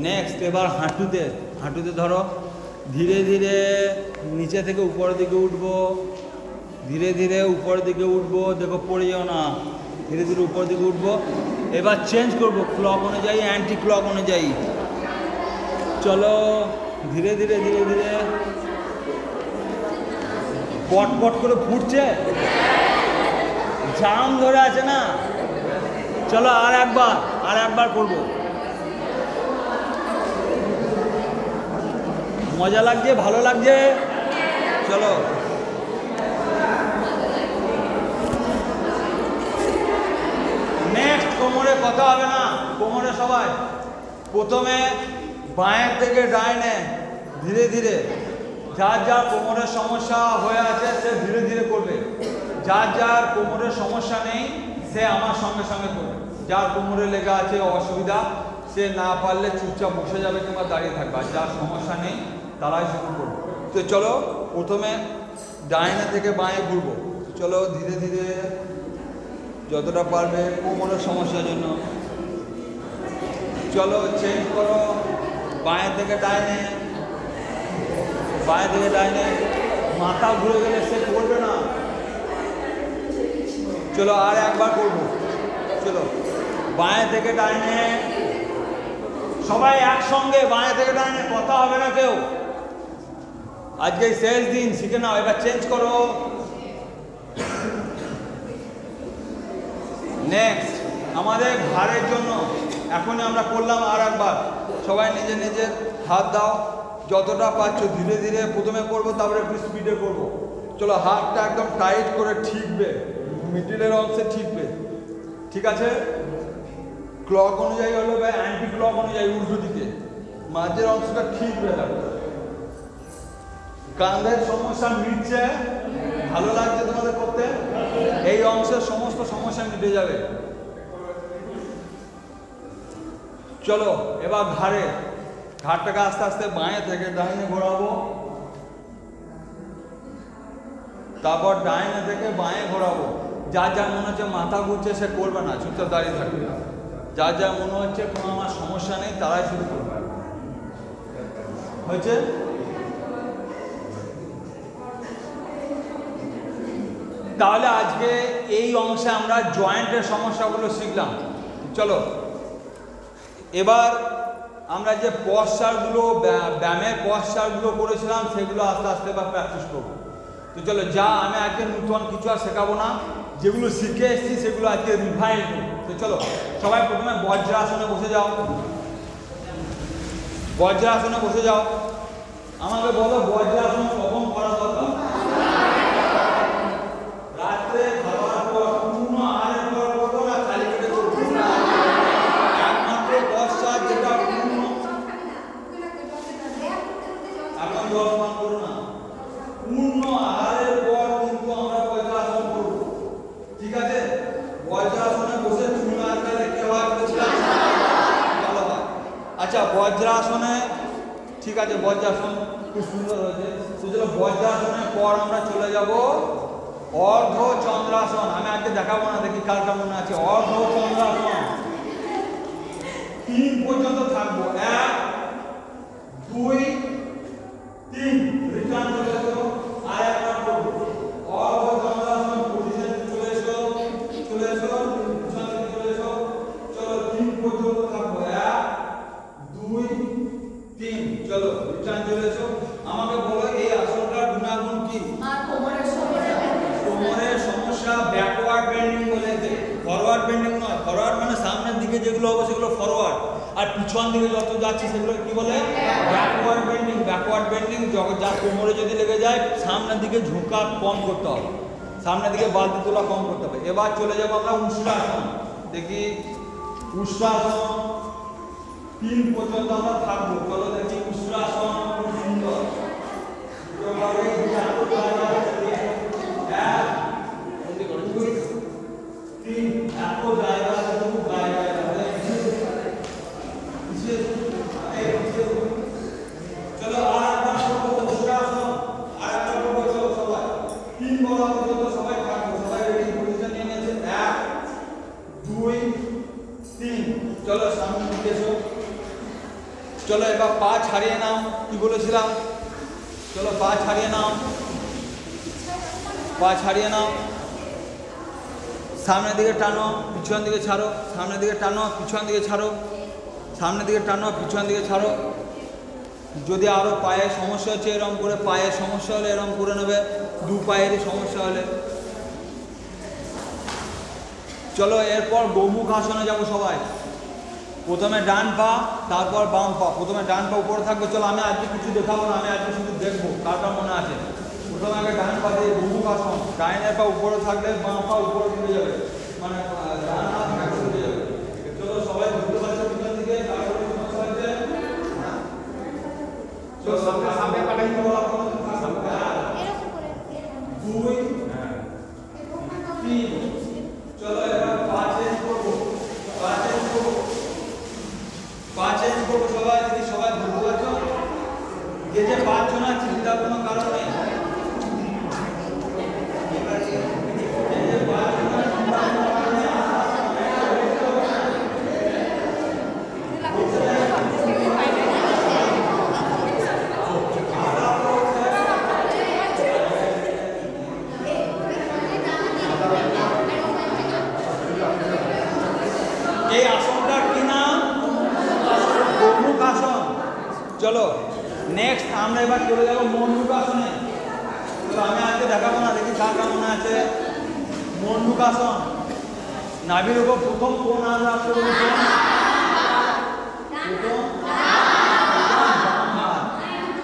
নেক্সট এবার হাঁটুতে, হাঁটুতে ধরো। ধীরে ধীরে নিচে থেকে উপরের দিকে উঠবো, ধীরে ধীরে উপরের দিকে উঠবো। দেখো পড়ে যাও না, ধীরে ধীরে উপরের দিকে উঠবো। এবার চেঞ্জ করবো ক্লক অনুযায়ী, অ্যান্টি ক্লক অনুযায়ী। চলো ধীরে ধীরে ধীরে ধীরে। পট পট করে ফুটছে, জাম ধরে আছে না, চলো আর একবার করবো। মজা লাগছে, ভালো লাগছে, চলো। নেক্সট কোমরে কথা হবে না, কোমরে সবাই প্রথমে বাঁয়ের থেকে ডাইনে ধীরে ধীরে, যার যার কোমরের সমস্যা হয়ে আছে সে ধীরে ধীরে করবে, যার যার কোমরের সমস্যা নেই সে আমার সঙ্গে সঙ্গে করবে, যার কোমরে লেগে আছে অসুবিধা সে না পারলে চুপচাপ বসে যাবে কিংবা দাঁড়িয়ে থাকবে, আর যার সমস্যা নেই তারাই শুরু করবে। তো চলো প্রথমে ডাইনে থেকে বাঁয়ে ঘুরবো, চলো ধীরে ধীরে যতটা পারবে কোমরের সমস্যার জন্য। চলো চেঞ্জ করো, বাঁয়ে থেকে ডাইনে, বাঁয়ে থেকে ডাইনে, মাথা ঘুরে গেলে সে করবে না। চলো আর একবার করবো, চলো বাঁয়ে থেকে ডাইনে, সবাই একসঙ্গে বাঁয়ে থেকে ডাইনে, কথা হবে না কেউ, আজকে শেষ দিন, শিখে নাও। এবার চেঞ্জ করো। নেক্সট আমাদের ঘাড়ের জন্য এখনই আমরা করলাম আর একবার, সবাই নিজে নিজের হাত দাও, যতটা পারছো ধীরে ধীরে প্রথমে করবো, তারপরে একটু স্পিডে করবো। চলো হাতটা একদম টাইট করে ঠিকবে, মিডিলের অংশে ঠিকবে, ঠিক আছে? ক্লক অনুযায়ী হলো বা অ্যান্টি ক্লক অনুযায়ী উল্টো দিকে, মাঝের অংশটা ঠিকবে। কাঁধের সমস্যা মিটছে, ভালো লাগছে তোমাদের করতে, এই অংশের সমস্ত সমস্যা মিটে যাবে। চলো এবার ঘাড়টাকে আস্তে আস্তে বাঁয়ে থেকে ডাইনে ঘোরাবো, তারপর ডাইনে থেকে বাঁয়ে ঘোরাবো। যার যার মনে হচ্ছে মাথা ঘুরছে সে করবে না, চুপচাপ দাঁড়িয়ে থাকবে। যার যার মনে হচ্ছে কোনো আমার সমস্যা নেই তারাই শুরু করবে। হয়েছে? তাহলে আজকে এই অংশে আমরা জয়েন্টের সমস্যাগুলো শিখলাম। চলো এবার আমরা যে পশ্চারগুলো, ব্যায়ামের পশ্চারগুলো করেছিলাম সেগুলো আস্তে আস্তে এবার প্র্যাকটিস করবো। তো চলো, যা আমি আজকে নতুন কিছু আর শেখাবো না, যেগুলো শিখে এসেছি সেগুলো আজকে রিভাইজ করবো। তো চলো সবাই প্রথমে বজ্রাসনে বসে যাও, বজ্রাসনে বসে যাও। আমাকে বলো বজ্রাসন কখন করা দরকার? রাত্রে খাওয়ার পর, পূর্ণ আহারের পর করবো না খালি পেটে করবো? একমাত্র পশ্চাৎ যেটা পূর্ণ, এখন জল পান করো না, পূর্ণ আহারের পর কিন্তু আমরা বজ্রাসন করবো, ঠিক আছে? বজ্রাসনে বসে চুল আঁচড়ে কি হয় বলেছিলাম? ভালো হয়। আচ্ছা বজ্রাসনে, ঠিক আছে, বজ্রাসন খুব সুন্দর হয়েছে। সেজন্য বজ্রাসনের পর আমরা চলে যাব অর্ধ চন্দ্রাসন। আমি আজকে দেখাবো না, দেখি কার কেমন আছে। অর্ধ চন্দ্রাসন 3 পর্যন্ত থাকবো, 1 2 3, রিটার্ন চলে এসো, আর একবার করবো অর্ধ চন্দ্রাসন। পজিশন চলে এসো, চলে এসো, চলে এসো। চলো 3 পর্যন্ত থাকবো, 1 2 3, চলো রিটার্ন চলে এসো। আমাকে বলো এই আসনটার গুণাগুণ কি? কোমরের সমস্যা ব্যাকওয়ার্ড বেন্ডিং বলেছে, ফরওয়ার্ড বেন্ডিং নয়। ফরওয়ার্ড মানে সামনের দিকে যেগুলো হবে সেগুলো ফরওয়ার্ড, আর পিছন দিকে যত যাচ্ছে সেগুলো কি বলে? Backward bending. ব্যাকওয়ার্ড বেন্ডিং যার কোমরে যদি লেগে যায় সামনের দিকে ঝুঁকা কম করতে হবে, সামনের দিকে বালতি তোলা কম করতে হবে। এবার চলে যাবো আমরা উষ্ট্রাসন। দেখি উষ্ট্রাসন 3 পর্যন্ত আমরা থাকবো। চলো দেখি উষ্ট্রাসন খুব সুন্দর। চলো আর একবার উষ্ট্রাসন, আর একবার করবো। চলো সবাই 3 বলা পর্যন্ত সবাই থাকবো। সবাই রেডি, পজিশন নিয়ে নিয়েছে, 1 2 3। চলো সামনে দিকে এসো। চলো এবার পা ছাড়িয়ে নাও, কি বলেছিলাম? চলো পা ছাড়িয়ে নাও, পা ছাড়িয়ে নাও, সামনের দিকে টানো, পিছন দিকে ছাড়ো, সামনের দিকে টানো, পিছন দিকে ছাড়ো, সামনের দিকে টানো, পিছন দিকে ছাড়ো। যদি আরও পায়ের সমস্যা হচ্ছে এরকম করে, পায়ের সমস্যা হলে এরকম করে নেবে, 2 পায়েরই সমস্যা হলে। চলো এরপর গোমুখ আসনে যাবো সবাই। প্রথমে ডান পা, তারপর বাম পা। প্রথমে ডান পা উপরে থাকবে। চলো আমি আজকে কিছু দেখাবো না, আমি আজকে শুধু দেখবো কারটা মনে আছে। প্রথমে আগে ডান পা দিয়ে গোমুখ আসন, ডাইনের পা উপরে থাকলে বাম পা উপরে তুলে যাবে, মানে ডান হাত কাছে তুলে যাবে। চলো সবাই বুঝতে পারছো পিছন দিকে তারপরে সমস্যা হচ্ছে। চলো সামনে পাঠাই দেবো। 2 3 চলো এবার 5 চেঞ্জ করবো। 5 চেঞ্জ করবো সবাই। যদি সবাই বুঝতে পারছো, যে পারছো না চিন্তার কোনো কারণ নেই। এই আসনটার কি নাম? গোমুখ আসন। চলো নেক্সট আমরা এবার চলে যাবো মন্ডুক আসনে। তো আমি আজকে দেখাবো না, দেখি কার মনে আছে। মন্ডুক আসন, নাভির উপর প্রথম কোন হাত রাখতে বলেছে?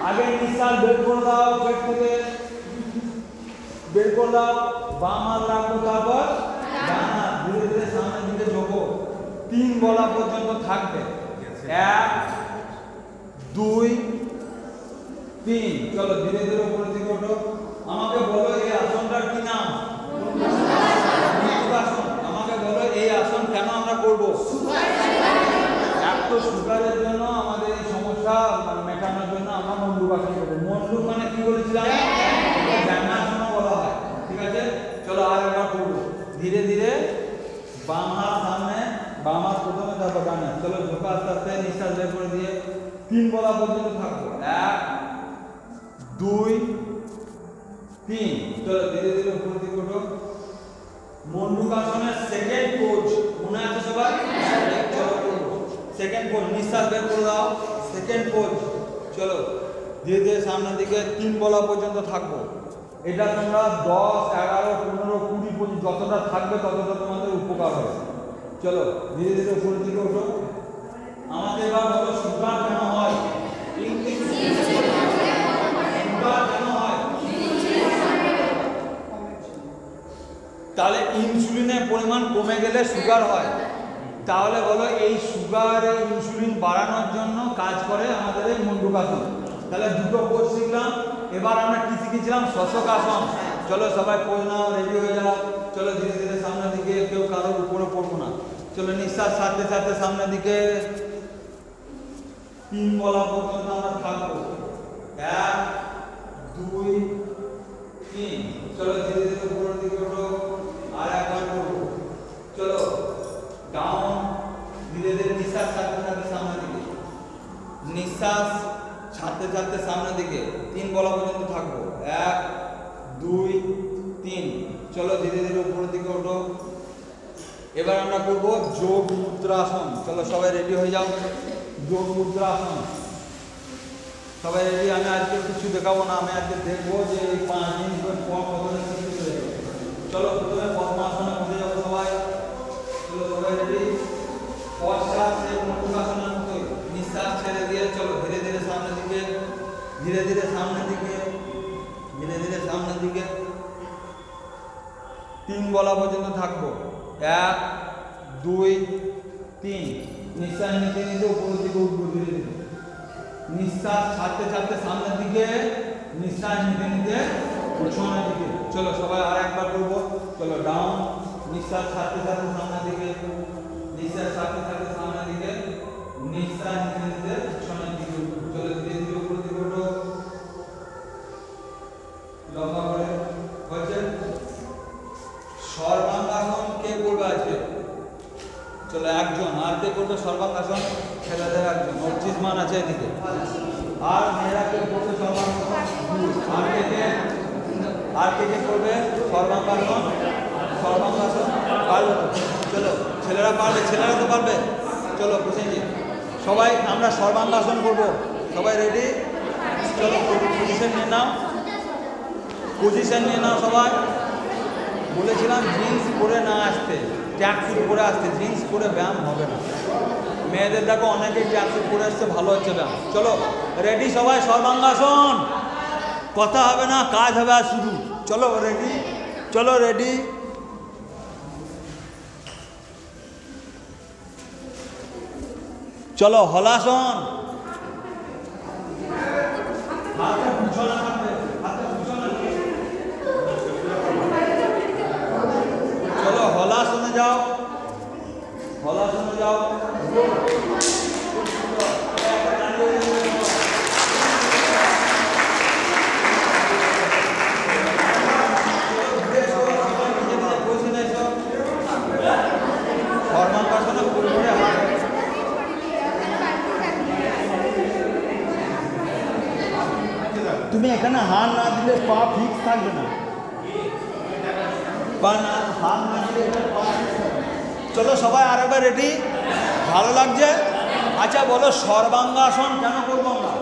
আগে নিঃশ্বাস বের করে দাও, পেট থেকে বের করে দাও। বাম হাত রাখবো, তারপর ডান হাত ধীরে ধীরে সামনের দিকে ঝোঁকো। 3 বলা পর্যন্ত থাকবে। 1 2 3 চলো ধীরে ধীরে উপরের দিকে ওঠো। আমাকে বলো এই আসনটার কি নাম? মন্ডুক আসন। আমাকে বলো এই আসন কেন আমরা করব? এত সুগারের জন্য, আমাদের এই সমস্যা মেটানোর জন্য আমরা মন্ডুক আসন করবো। মন্ডুক মানে কি বলেছিলাম? ধ্যানাসন বলা হয়, ঠিক আছে? চলো আর একবার করবো ধীরে ধীরে। বাম হাত সামনে, বাম হাত প্রথমে, তারপর ডান হাত। চলো ঝোঁকা আস্তে আস্তে নিঃশ্বাস বের করে দিয়ে 3 বলা পর্যন্ত থাকবো। 1 2 3 চলো ধীরে ধীরে উপরের দিকে ওঠো। মন্ডুক আসনের সেকেন্ড পোজ মনে আছে সবাই? চলো সেকেন্ড পোজ, নিঃশ্বাস বের করে দাও। সেকেন্ড পোজ চলো ধীরে ধীরে সামনের দিকে 3 বলা পর্যন্ত থাকবো। এটা তোমরা 10 11 15 20 25 যতটা থাকবে ততটা তোমাদের উপকার হবে। চলো ধীরে ধীরে উপরের দিকে ওঠো। আমাদের এবার বলো সুগার কেন হয়? সুগার কেন হয়? তাহলে ইনসুলিনের পরিমাণ কমে গেলে সুগার হয়। তাহলে বলো এই সুগারে ইনসুলিন বাড়ানোর জন্য কাজ করে আমাদের এই মন্ডুক আসন। তাহলে দুটো পোজ শিখলাম। এবার আমরা কি শিখেছিলাম? শশক আসন। চলো সবাই পোজ নাও, রেডি হয়ে যাও। চলো ধীরে ধীরে সামনের দিকে, কেউ কারোর উপরে পড়বো না। চলো নিঃশ্বাস ছাড়তে ছাড়তে সামনের দিকে 3 বলা পর্যন্ত আমরা থাকবো। 1 2 3 চলো ধীরে ধীরে উপরের দিকে ওঠো। আর একবার করবো। চলো ডাউন, ধীরে ধীরে নিঃশ্বাস ছাড়তে ছাড়তে সামনের দিকে, নিঃশ্বাস ছাড়তে ছাড়তে সামনের দিকে 3 বলা পর্যন্ত থাকবো। 1 2 3 চলো ধীরে ধীরে উপরের দিকে ওঠো। এবার আমরা করবো যোগ মুদ্রাসন। চলো সবাই রেডি হয়ে যাও। যোগ মুদ্রাসন সবাই রেডি? আমি আজকে কিছু দেখাবো না, আমি আজকে দেখবো যে এই 5 দিন পর কতটা কিছু হয়ে। চলো প্রথমে পদ্মাসনে বসে যাবো সবাই। চলো সবাই রেডি? পশ্চাৎ সেই মন্ডুক আসনের মতোই নিঃশ্বাস ছেড়ে দিয়ে চলো ধীরে ধীরে সামনের দিকে, ধীরে ধীরে সামনের দিকে, ধীরে ধীরে সামনের দিকে 3 বলা পর্যন্ত থাকবো। 1 2 3 নিঃশ্বাস নিতে নিতে উপরের দিকে উঠবো ধীরে ধীরে। নিঃশ্বাস ছাড়তে ছাড়তে সামনের দিকে, নিঃশ্বাস নিতে নিতে পিছনের দিকে। চলো সবাই আর একবার করবো। চলো ডাউন, নিঃশ্বাস ছাড়তে ছাড়তে সামনের দিকে, নিঃশ্বাস ছাড়তে ছাড়তে সামনের দিকে, নিঃশ্বাস নিতে নিতে পিছনের দিকে। চলো ধীরে ধীরে উপরের দিকে ওঠো। লম্বা করে হচ্ছে। সর্বাঙ্গাসন কে করবে আজকে? চলো একজন। আর কে করবে সর্বাঙ্গাসন? ছেলেদের একজন, অর্চিসমান আছে এদিকে। আর মেয়েরা কে করবে সর্বাঙ্গাসন? আর কে কে করবে সর্বাঙ্গাসন? সর্বাঙ্গাসন পারবে তো? চলো ছেলেরা পারবে, ছেলেরা তো পারবে। চলো বসেছি সবাই, আমরা সর্বাঙ্গাসন করবো। সবাই রেডি? চলো পজিশন নিয়ে নাও, পজিশন নিয়ে নাও সবাই। বলেছিলাম জিন্স পরে না আসতে। ট্র্যাক স্যুট পরে আসছে, জিন্স পরে ব্যায়াম হবে না। মেয়েদের দেখো অনেকেই ট্র্যাক স্যুট পরে আসছে, ভালো হচ্ছে ব্যায়াম। চলো রেডি সবাই, সর্বাঙ্গাসন, কথা হবে না, কাজ হবে আর শুধু। চলো রেডি, চলো রেডি। চলো হলাসন, চলো হলাসনে যাও, হলাসনে যাও। সর্বাঙ্গাসনে পুরোপুরি হাত। তুমি এখানে হাত না দিলে পা ফিক্স থাকবে না, পা না, হাত না দিলে পা ফিক্স থাকবে। চলো সবাই আরেকবার রেডি, ভালো লাগছে? আচ্ছা বলো সর্বাঙ্গাসন কেন করবো আমরা?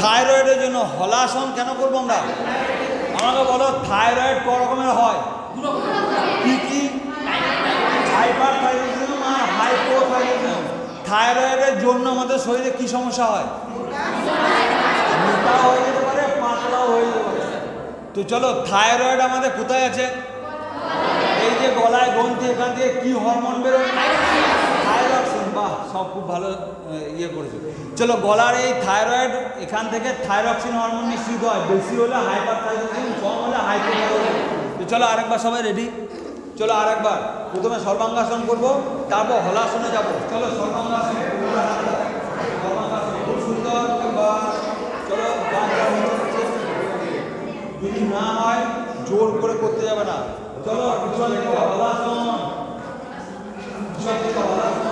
থাইরয়েডের জন্য। হলাসন কেন করবো আমরা? আমাকে বলো থাইরয়েড ক রকমের হয়? কি কি? হাইপার থাইরয়েডিজম আর হাইপোথাইরয়েডিজম। থাইরয়েডের জন্য আমাদের শরীরে কি সমস্যা হয়? মোটা হয়ে যেতে পারে, পাতলাও হয়ে যেতে পারে। তো চলো থাইরয়েড আমাদের কোথায় আছে? এই যে গলায় গ্রন্থি, এখান থেকে কি হরমোন বেরোয়? থাইরক্সিন। বাহ, সব খুব ভালো ইয়ে করেছো। চলো গলার এই থাইরয়েড, এখান থেকে থাইরক্সিন হরমোন নিঃসৃত হয়, বেশি হলে হাইপার থাইরয়েডিজম, কম হলে হাইপোথাইরয়েডিজম। তো চলো আরেকবার সবাই রেডি, চলো আরেকবার। প্রথমে সর্বাঙ্গাসন করবো, তারপর হলাসনে যাবো। চলো সর্বাঙ্গাসন, সর্বাঙ্গাসন খুব সুন্দর। চলো যদি না হয় জোর করে করতে যাবে না। চলো পিছন থেকে হলাসন, পিছন থেকে হলাসন।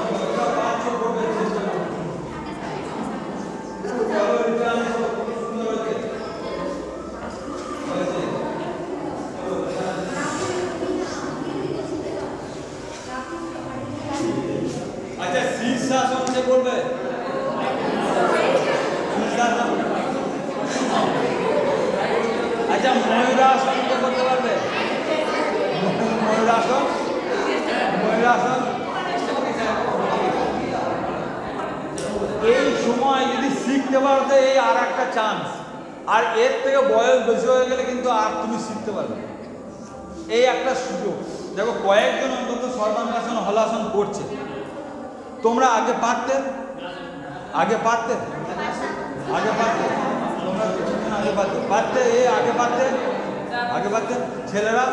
আচ্ছা শীর্ষাসন কে বলবে? শীর্ষাসন। আচ্ছা ময়ূরাসন কে করতে পারবে? ময়ূরাসন, ময়ূরাসন। এই সময় যদি শিখতে পারো তো এই আর একটা চান্স, আর এর থেকে বয়স বেশি হয়ে গেলে কিন্তু আর তুমি শিখতে পারবে। এই একটা সুযোগ। দেখো কয়েকজন অন্তত সর্বাঙ্গাসন হলাসন করছে। তোমরা আগে পারতে? আগে পারতে? আগে পারতে? তোমরা কিছুদিন আগে পারতে? পারতে? আগে পারতে? আগে পারতে? ছেলেরা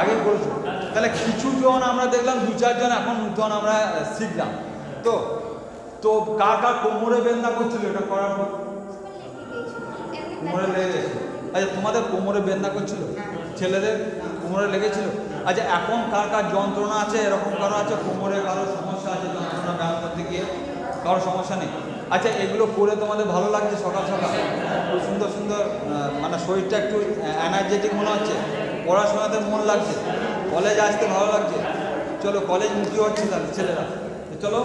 আগে করেছো। তাহলে কিছু জন আমরা দেখলাম, দু চারজন এখন নতুন আমরা শিখলাম। তো তো কার কার কোমরে বেদনা করছিল এটা করার পর? কোমরে লেগে গেছে। আচ্ছা তোমাদের কোমরে বেদনা করছিল? ছেলেদের কোমরে লেগেছিল? আচ্ছা এখন কার কার যন্ত্রণা আছে? এরকম কারো আছে কোমরে, কারো সমস্যা আছে যন্ত্রণা ব্যায়াম করতে গিয়ে? কারো সমস্যা নেই? আচ্ছা এগুলো করে তোমাদের ভালো লাগছে? সকাল সকাল খুব সুন্দর সুন্দর, মানে শরীরটা একটু এনার্জেটিক মনে হচ্ছে, পড়াশোনাতে মন লাগছে, কলেজে আসতে ভালো লাগছে। চলো কলেজ মুখী হচ্ছে তাহলে ছেলেরা। চলো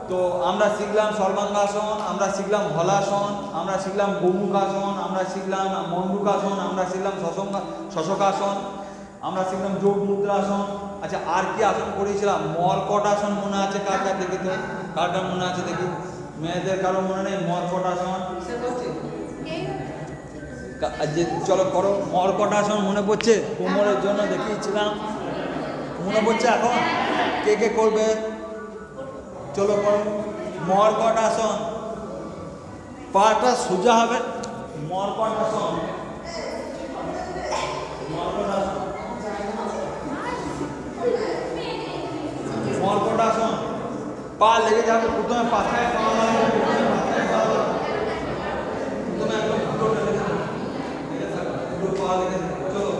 তো আমরা শিখলাম সর্বাঙ্গাসন, আমরা শিখলাম হলাসন, আমরা শিখলাম গোমুখাসন, আমরা শিখলাম মণ্ডুকাসন, আমরা শিখলাম শশকাসন, আমরা শিখলাম যোগ মুদ্রাসন। আচ্ছা আর কি আসন করেছিলাম? মর্কটাসন মনে আছে কার কার? দেখি তো কার কার মনে আছে দেখি। মেয়েদের কারো মনে নেই? মর্কটাসন যে চলো করো। মর্কটাসন মনে পড়ছে? কোমরের জন্য দেখিয়েছিলাম, মনে পড়ছে এখন? কে কে করবে? চলো করো মর্কটাসন। পাটা সোজা হবে। মর্কটাসন, মর্কটাসন, মর্কটাসন। পা লেগে যাবে, প্রথমে পাথায় পা লাগবে, প্রথমে একদম পুরোটা লেগে যাবে, পুরো পা লেগে যাবে। চলো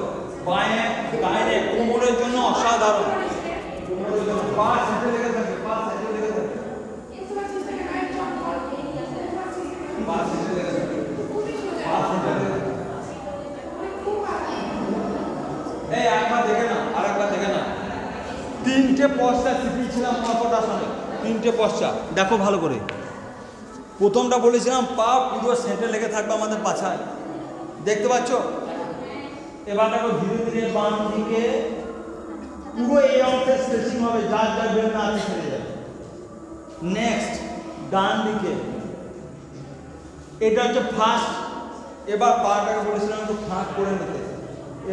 পায়ে, বাইরে কোমরের জন্য অসাধারণ, কোমরের জন্য পা সেটে লেগে থাকে, পা সেটে লেগে থাকে, পা সেটে লেগে থাকে, পা সেটে লেগে থাকে। এই একবার দেখে না, আর একবার দেখে না। তিনটে পশ্চাৎ শিখিয়েছিলাম মর্কটাসনে, তিনটে পশ্চাৎ দেখো ভালো করে। প্রথমটা বলেছিলাম পা পুরো সেঁটে লেগে থাকবে আমাদের পাছায়, দেখতে পাচ্ছ? এবার দেখো ধীরে ধীরে বাম দিকে পুরো এই অংশে স্ট্রেচিং হবে, যার যার বেলনা আছে ছেড়ে যাবে। নেক্সট ডান দিকে, এটা হচ্ছে ফার্স্ট। এবার পাটাকে বলেছিলাম একটু ফাঁক করে নিতে,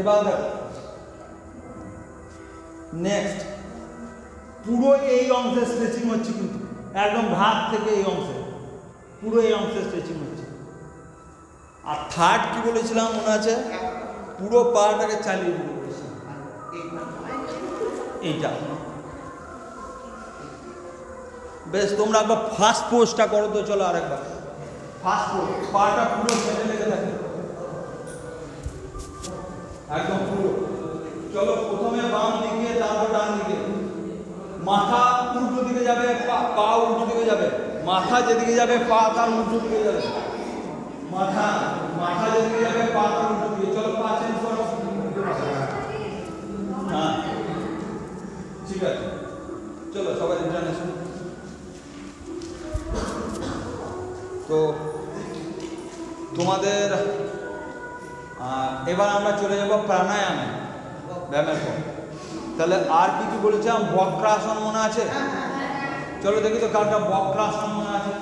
এবার দেখো নেক্সট পুরো এই অংশে স্ট্রেচিং হচ্ছে, কিন্তু একদম ঘাট থেকে এই অংশে, পুরো এই অংশে স্ট্রেচিং হচ্ছে। আর থার্ড কি বলেছিলাম মনে আছে, পুরো পাটাকে চালিয়ে দিতে বলেছিলাম, এইটা। বেশ, তোমরা একবার ফার্স্ট পোজটা করো তো, চলো আরেকবার ফার্স্ট পোজ, পাটা পুরো ছেড়ে লেগে থাকে একদম পুরো। চলো প্রথমে বাম দিকে, তারপর ডান দিকে। মাথা উল্টো দিকে যাবে, পা উল্টো দিকে যাবে। মাথা যেদিকে যাবে পা তার উল্টো দিকে যাবে। মাথা যেদিকে যাবে পা তার উল্টো দিকে। চলো পা চেঞ্জ করো। হ্যাঁ ঠিক আছে, চলো সবাই ইন্টারন্যাশনাল। তো তোমাদের এবার আমরা চলে যাব প্রাণায়ামে, ব্যায়ামের পর। তাহলে আর কি কি বলেছিলাম, বক্রাসন মনে আছে? চলো দেখি তো কারটা বক্রাসন মনে আছে।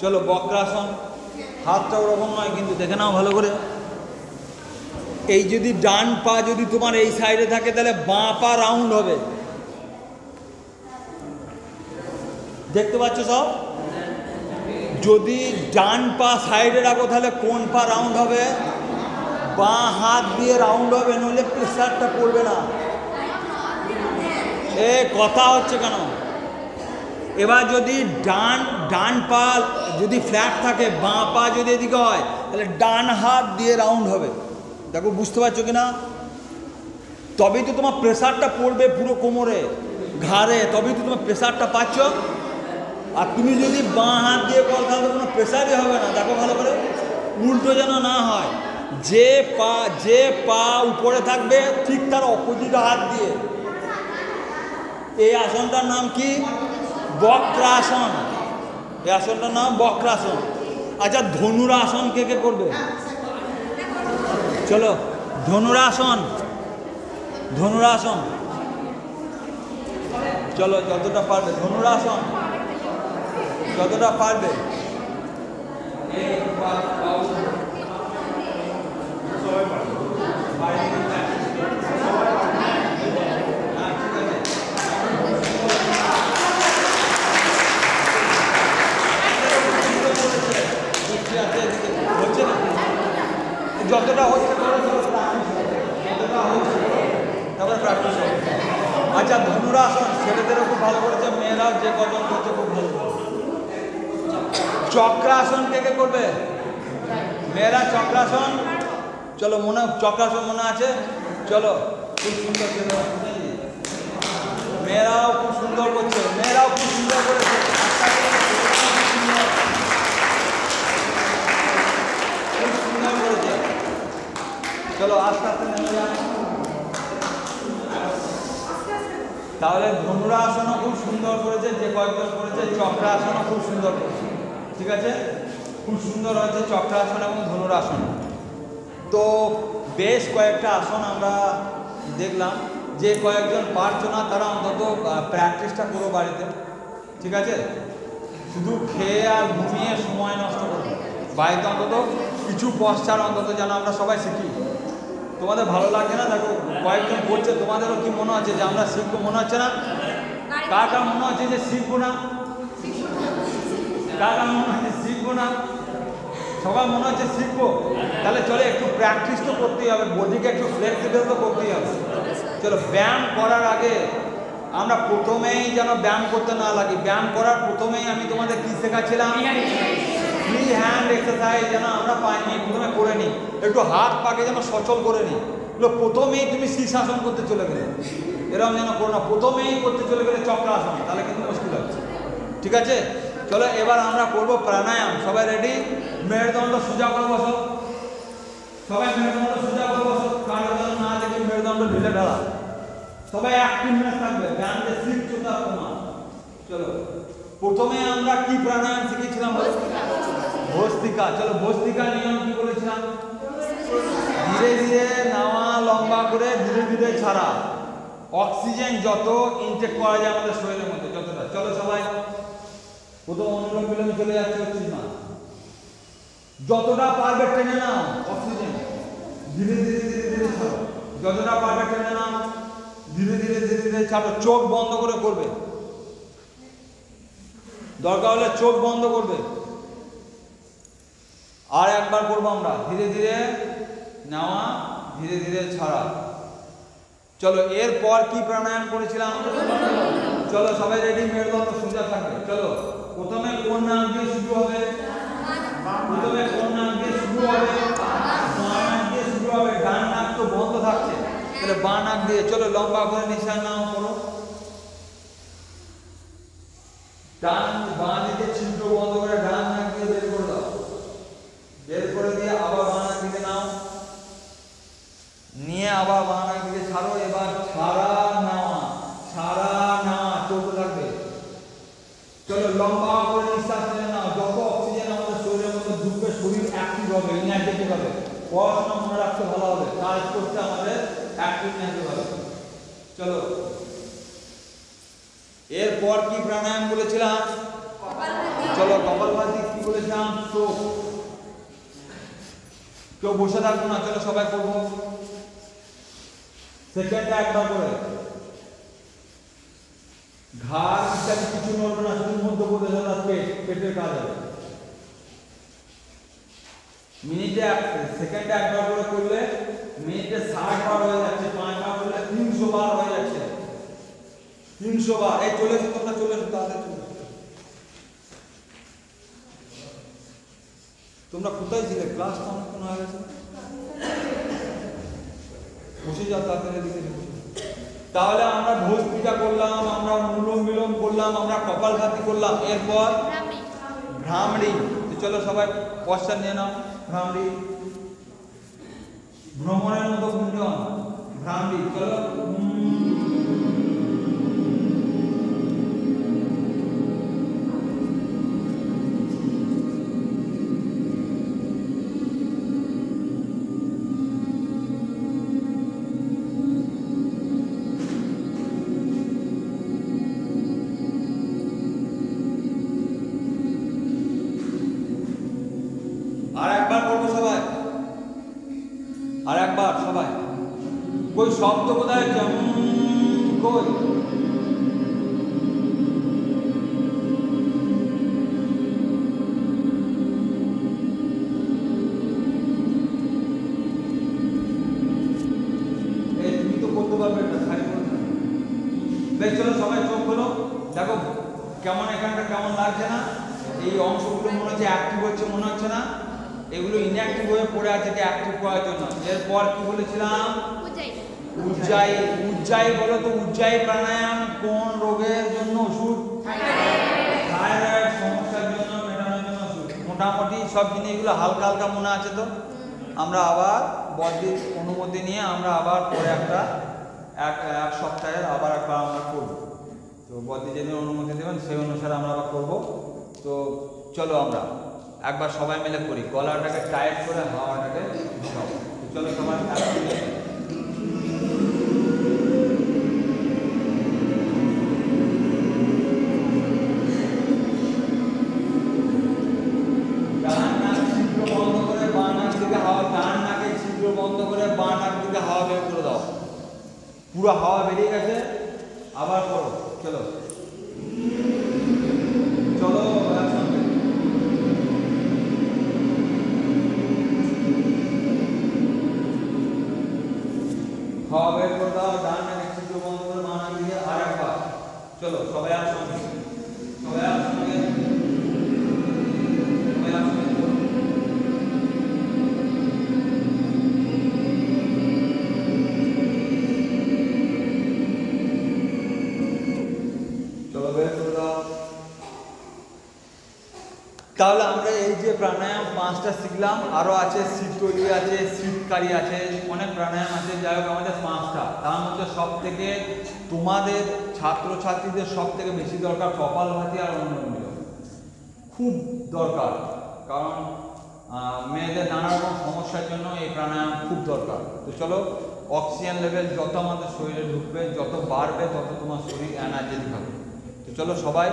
চলো বক্রাসন, হাতটা ওরকম নয় কিন্তু, দেখে নাও ভালো করে। এই যদি ডান পা যদি তোমার এই সাইডে থাকে তাহলে বাঁ পা রাউন্ড হবে, দেখতে পাচ্ছ সব? যদি ডান পা সাইডে রাখো তাহলে কোন পা রাউন্ড হবে? বাঁ হাত দিয়ে রাউন্ড হবে, নইলে প্রেসারটা পড়বে না। এ কথা হচ্ছে কেন? এবার যদি ডান পা যদি ফ্ল্যাট থাকে, বাঁ পা যদি এদিকে হয়, তাহলে ডান হাত দিয়ে রাউন্ড হবে। দেখো বুঝতে পারছো কি না? তবেই তো তোমার প্রেসারটা পড়বে পুরো কোমরে, ঘাড়ে, তবেই তো তোমার প্রেসারটা পাচ্ছ। আর তুমি যদি বাঁ হাত দিয়ে করো তাহলে কোনো প্রেসারই হবে না। দেখো ভালো করে, উল্টো যেন না হয়। যে পা উপরে থাকবে ঠিক তার অপোজিট হাত দিয়ে। এই আসনটার নাম কি? বক্রাসন। এই আসনটার নাম বক্রাসন। আচ্ছা, ধনুরাসন কে কে করবে? চলো ধনুরাসন, চলো যতটা পারবে ধনুরাসন, যতটা পারবে। যতটা হচ্ছে তারপরে প্র্যাকটিস হবে। আচ্ছা, ধনুরাসন ছেলেদেরও খুব ভালো করেছে, মেয়েরাও যে কজন করছে খুব ভালো করেছে। চক্রাসন কে কে করবে? মেয়েরা চক্রাসন, চলো চক্রাসন মনে আছে? চলো, খুব সুন্দর, মেয়েরাও খুব সুন্দর করছে, মেয়েরাও খুব সুন্দর করেছে, খুব সুন্দর করেছে। চলো আস্তে আস্তে নেমে যান। তাহলে ধনুরাসনও খুব সুন্দর করেছে যে কয়েকজন করেছে, চক্রাসনও খুব সুন্দর করেছে। ঠিক আছে, খুব সুন্দর হয়েছে চক্রাসন এবং ধনুরাসন। তো বেশ কয়েকটা আসন আমরা দেখলাম। যে কয়েকজন পারছো না তারা অন্তত প্র্যাকটিসটা করো বাড়িতে। ঠিক আছে, শুধু খেয়ে আর ঘুমিয়ে সময় নষ্ট করো, বাড়িতে অন্তত কিছু পশ্চার অন্তত যেন আমরা সবাই শিখি। তোমাদের ভালো লাগছে না? দেখো কয়েকজন করছে, তোমাদেরও কি মনে হচ্ছে যে আমরা শিখবো? মনে হচ্ছে না? কার কার মনে হচ্ছে যে শিখবো না? কার কার মনে হচ্ছে শিখবো না? সবার মনে হচ্ছে শিখবো। তাহলে চলে একটু প্র্যাকটিস তো করতেই হবে, বডিকে একটু ফ্লেক্সিবল তো করতেই হবে। চলো, ব্যায়াম করার আগে আমরা প্রথমেই যেন ব্যায়াম করতে না লাগি। ব্যায়াম করার প্রথমেই আমি তোমাদের কি শেখাচ্ছিলাম? ফ্রি হ্যান্ড এক্সারসাইজ যেন আমরা প্রথমে করে নিই, একটু হাত পাকে যেন সচল করে নিই। প্রথমেই তুমি শীর্ষাসন করতে চলে গেলে, এরকম যেন করো না। প্রথমেই করতে চলে গেলে চক্রাসন, তাহলে কিন্তু মুশকিল হচ্ছে। ঠিক আছে, চলো এবার আমরা করব প্রাণায়াম। সবাই রেডি? মেরুদণ্ড সোজা করে বসো, সবাই মেরুদণ্ড সোজা করে বসো। কারো যেন না দেখি মেরুদণ্ড ঢিলে ঢালা। সবাই অ্যাক্টিভনেস থাকবে, ধ্যান দিয়ে শিখছো তার তোমার। চলো, প্রথমে আমরা কি প্রাণায়াম শিখেছিলাম? ভস্ত্রিকা। চলো, ভস্ত্রিকা নিয়ম কি বলেছিলাম? ধীরে ধীরে নাওয়া লম্বা করে ধীরে ধীরে ছাড়া। অক্সিজেন যত ইনটেক করা যায় আমাদের শরীরের মধ্যে যতটা। চলো সবাই, প্রথম অনুলোম বিলোম চলে যাচ্ছে হচ্ছে না, যতটা পারবে টেনে নাও অক্সিজেন, ধীরে ধীরে ধীরে ধীরে ছাড়ো, যতটা পারবে টেনে নাও, ধীরে ধীরে ধীরে ধীরে ছাড়ো। চোখ বন্ধ করে করবে, দরকার হলে চোখ বন্ধ করবে। আর একবার করবো আমরা, ধীরে ধীরে নেওয়া, ধীরে ধীরে ছাড়া। চলো এরপর কি প্রাণায়াম করেছিলাম? চলো সবাই রেডি, মেরুদণ্ড সোজা থাকবে। চলো প্রথমে কোন নাক দিয়ে শুরু হবে? প্রথমে কোন নাক দিয়ে শুরু হবে? বাঁ নাক দিয়ে শুরু হবে। ডান নাক তো বন্ধ থাকছে, তাহলে বাঁ নাক দিয়ে। চলো লম্বা করে নিঃশ্বাস নাও, করো। ডান বাঁ দিকে ছিদ্র বন্ধ করে ডান নাক দিয়ে বের করে দাও, বের করে দিয়ে আবার বাঁ নাক দিকে নাও, নিয়ে আবার বাঁ নাক দিকে ছাড়ো। এবার ছাড়া নেওয়া, ছাড়া নেওয়া চলতে থাকবে। চলো লম্বা করে নিঃশ্বাস নিয়ে নাও। যত অক্সিজেন আমাদের শরীরের মধ্যে ঢুকবে শরীর অ্যাক্টিভ হবে, এনার্জেটিক হবে। পড়াশোনা মনে রাখতে ভালো হবে, কাজ করতে আমাদের অ্যাক্টিভ হবে। চলো এরপর কি প্রাণায়াম বলেছিলাম? চলো কপালভাতি কি বলেছিলাম? চোখ, কেউ বসে থাকবো না, চলো সবাই করবো। সেকেন্ডে একবার করে ঘাড় ইত্যাদি কিছু নড়বে না, শুধু মধ্যপ্রদেশ পেটের কাজ হবে। মিনিটে সেকেন্ডে একবার করে করলে মিনিটে 60 বার হয়ে যাচ্ছে, 5 বার করলে 300 বার হয়ে যাচ্ছে। 300 বার। এই চলে এসো তোমরা, চলে এসো তাড়াতাড়ি চলে এসো। তোমরা কোথায় ছিলে? ক্লাস তো অনেকক্ষণ হয়ে গেছে, বসে যাও তাড়াতাড়ি দিকে। তাহলে আমরা ভস্ত্রিকা করলাম, আমরা অনুলোম বিলোম করলাম, আমরা কপালভাতি করলাম। এরপর ভ্রামরি। চলো সবাই পশ্চাৎ নিয়ে নাও। ভ্রামরি, ভ্রমণের মতো গুঞ্জন, ভ্রামরি। চলো আর একবার করবো সবাই, আর একবার সবাই। कोई शब्द বোধহয় কই? তুমি তো করতে পারবে না, খালি করতে। বেশ চলো সবাই চোখ খোলো, দেখো কেমন এখানটা কেমন লাগছে না? এই অংশগুলো মনে হচ্ছে অ্যাক্টিভ হচ্ছে, মনে হচ্ছে না? এগুলো ইনঅ্যাক্টিভ হয়ে পড়ে আছে, এটা অ্যাক্টিভ করার জন্য। এরপর কি বলেছিলাম? উজ্জায়ী। উজ্জায়ী বলো তো, উজ্জায়ী প্রাণায়াম কোন রোগের জন্য ওষুধ? থাইরয়েড সমস্যার জন্য, মেটানোর জন্য ওষুধ। মোটামুটি সব জিনিসগুলো হালকা হালকা মনে আছে তো? আমরা আবার বদ্রির অনুমতি নিয়ে আমরা আবার পরে এক সপ্তাহের আবার একবার আমরা করব। তো বদ্রি যেদিন অনুমতি দেবেন সেই অনুসারে আমরা আবার করব। তো চলো আমরা একবার সবাই মিলে করি, গলাটাকে টাইট করে হাওয়াটাকে ঢোকাবো। চলো সবাই ডান নাক ছিদ্র বন্ধ করে বাঁ নাক দিকে হাওয়া, ডান নাকে ছিদ্র বন্ধ করে বাঁ নাক দিকে হাওয়া বের করে দাও। পুরো হাওয়া বেরিয়ে গেছে, আবার করো। চলো চলো একসঙ্গে। হাওয়া বের করে দাও, ডান নাকে ছিদ্র বন্ধ করে বাঁ নাক দিকে আর একবার। চলো সবাই একসঙ্গে, সবাই একসঙ্গে, সবাই একসঙ্গে। চলো বের করে দাও। তাহলে আমরা এই যে প্রাণায়াম 5টা শিখলাম, আরও আছে শীতলী আছে, শীতকারী আছে, অনেক প্রাণায়াম আছে। যাই হোক আমাদের 5টা, তার মধ্যে সব থেকে তোমাদের ছাত্রছাত্রীদের সব থেকে বেশি দরকার কপালভাতি আর অনুলোম বিলোম, খুব দরকার। কারণ মেয়েদের নানা রকম সমস্যার জন্য এই প্রাণায়াম খুব দরকার। তো চলো অক্সিজেন লেভেল যত আমাদের শরীরে ঢুকবে, যত বাড়বে, তত তোমার শরীর এনার্জেটিক হবে। তো চলো সবাই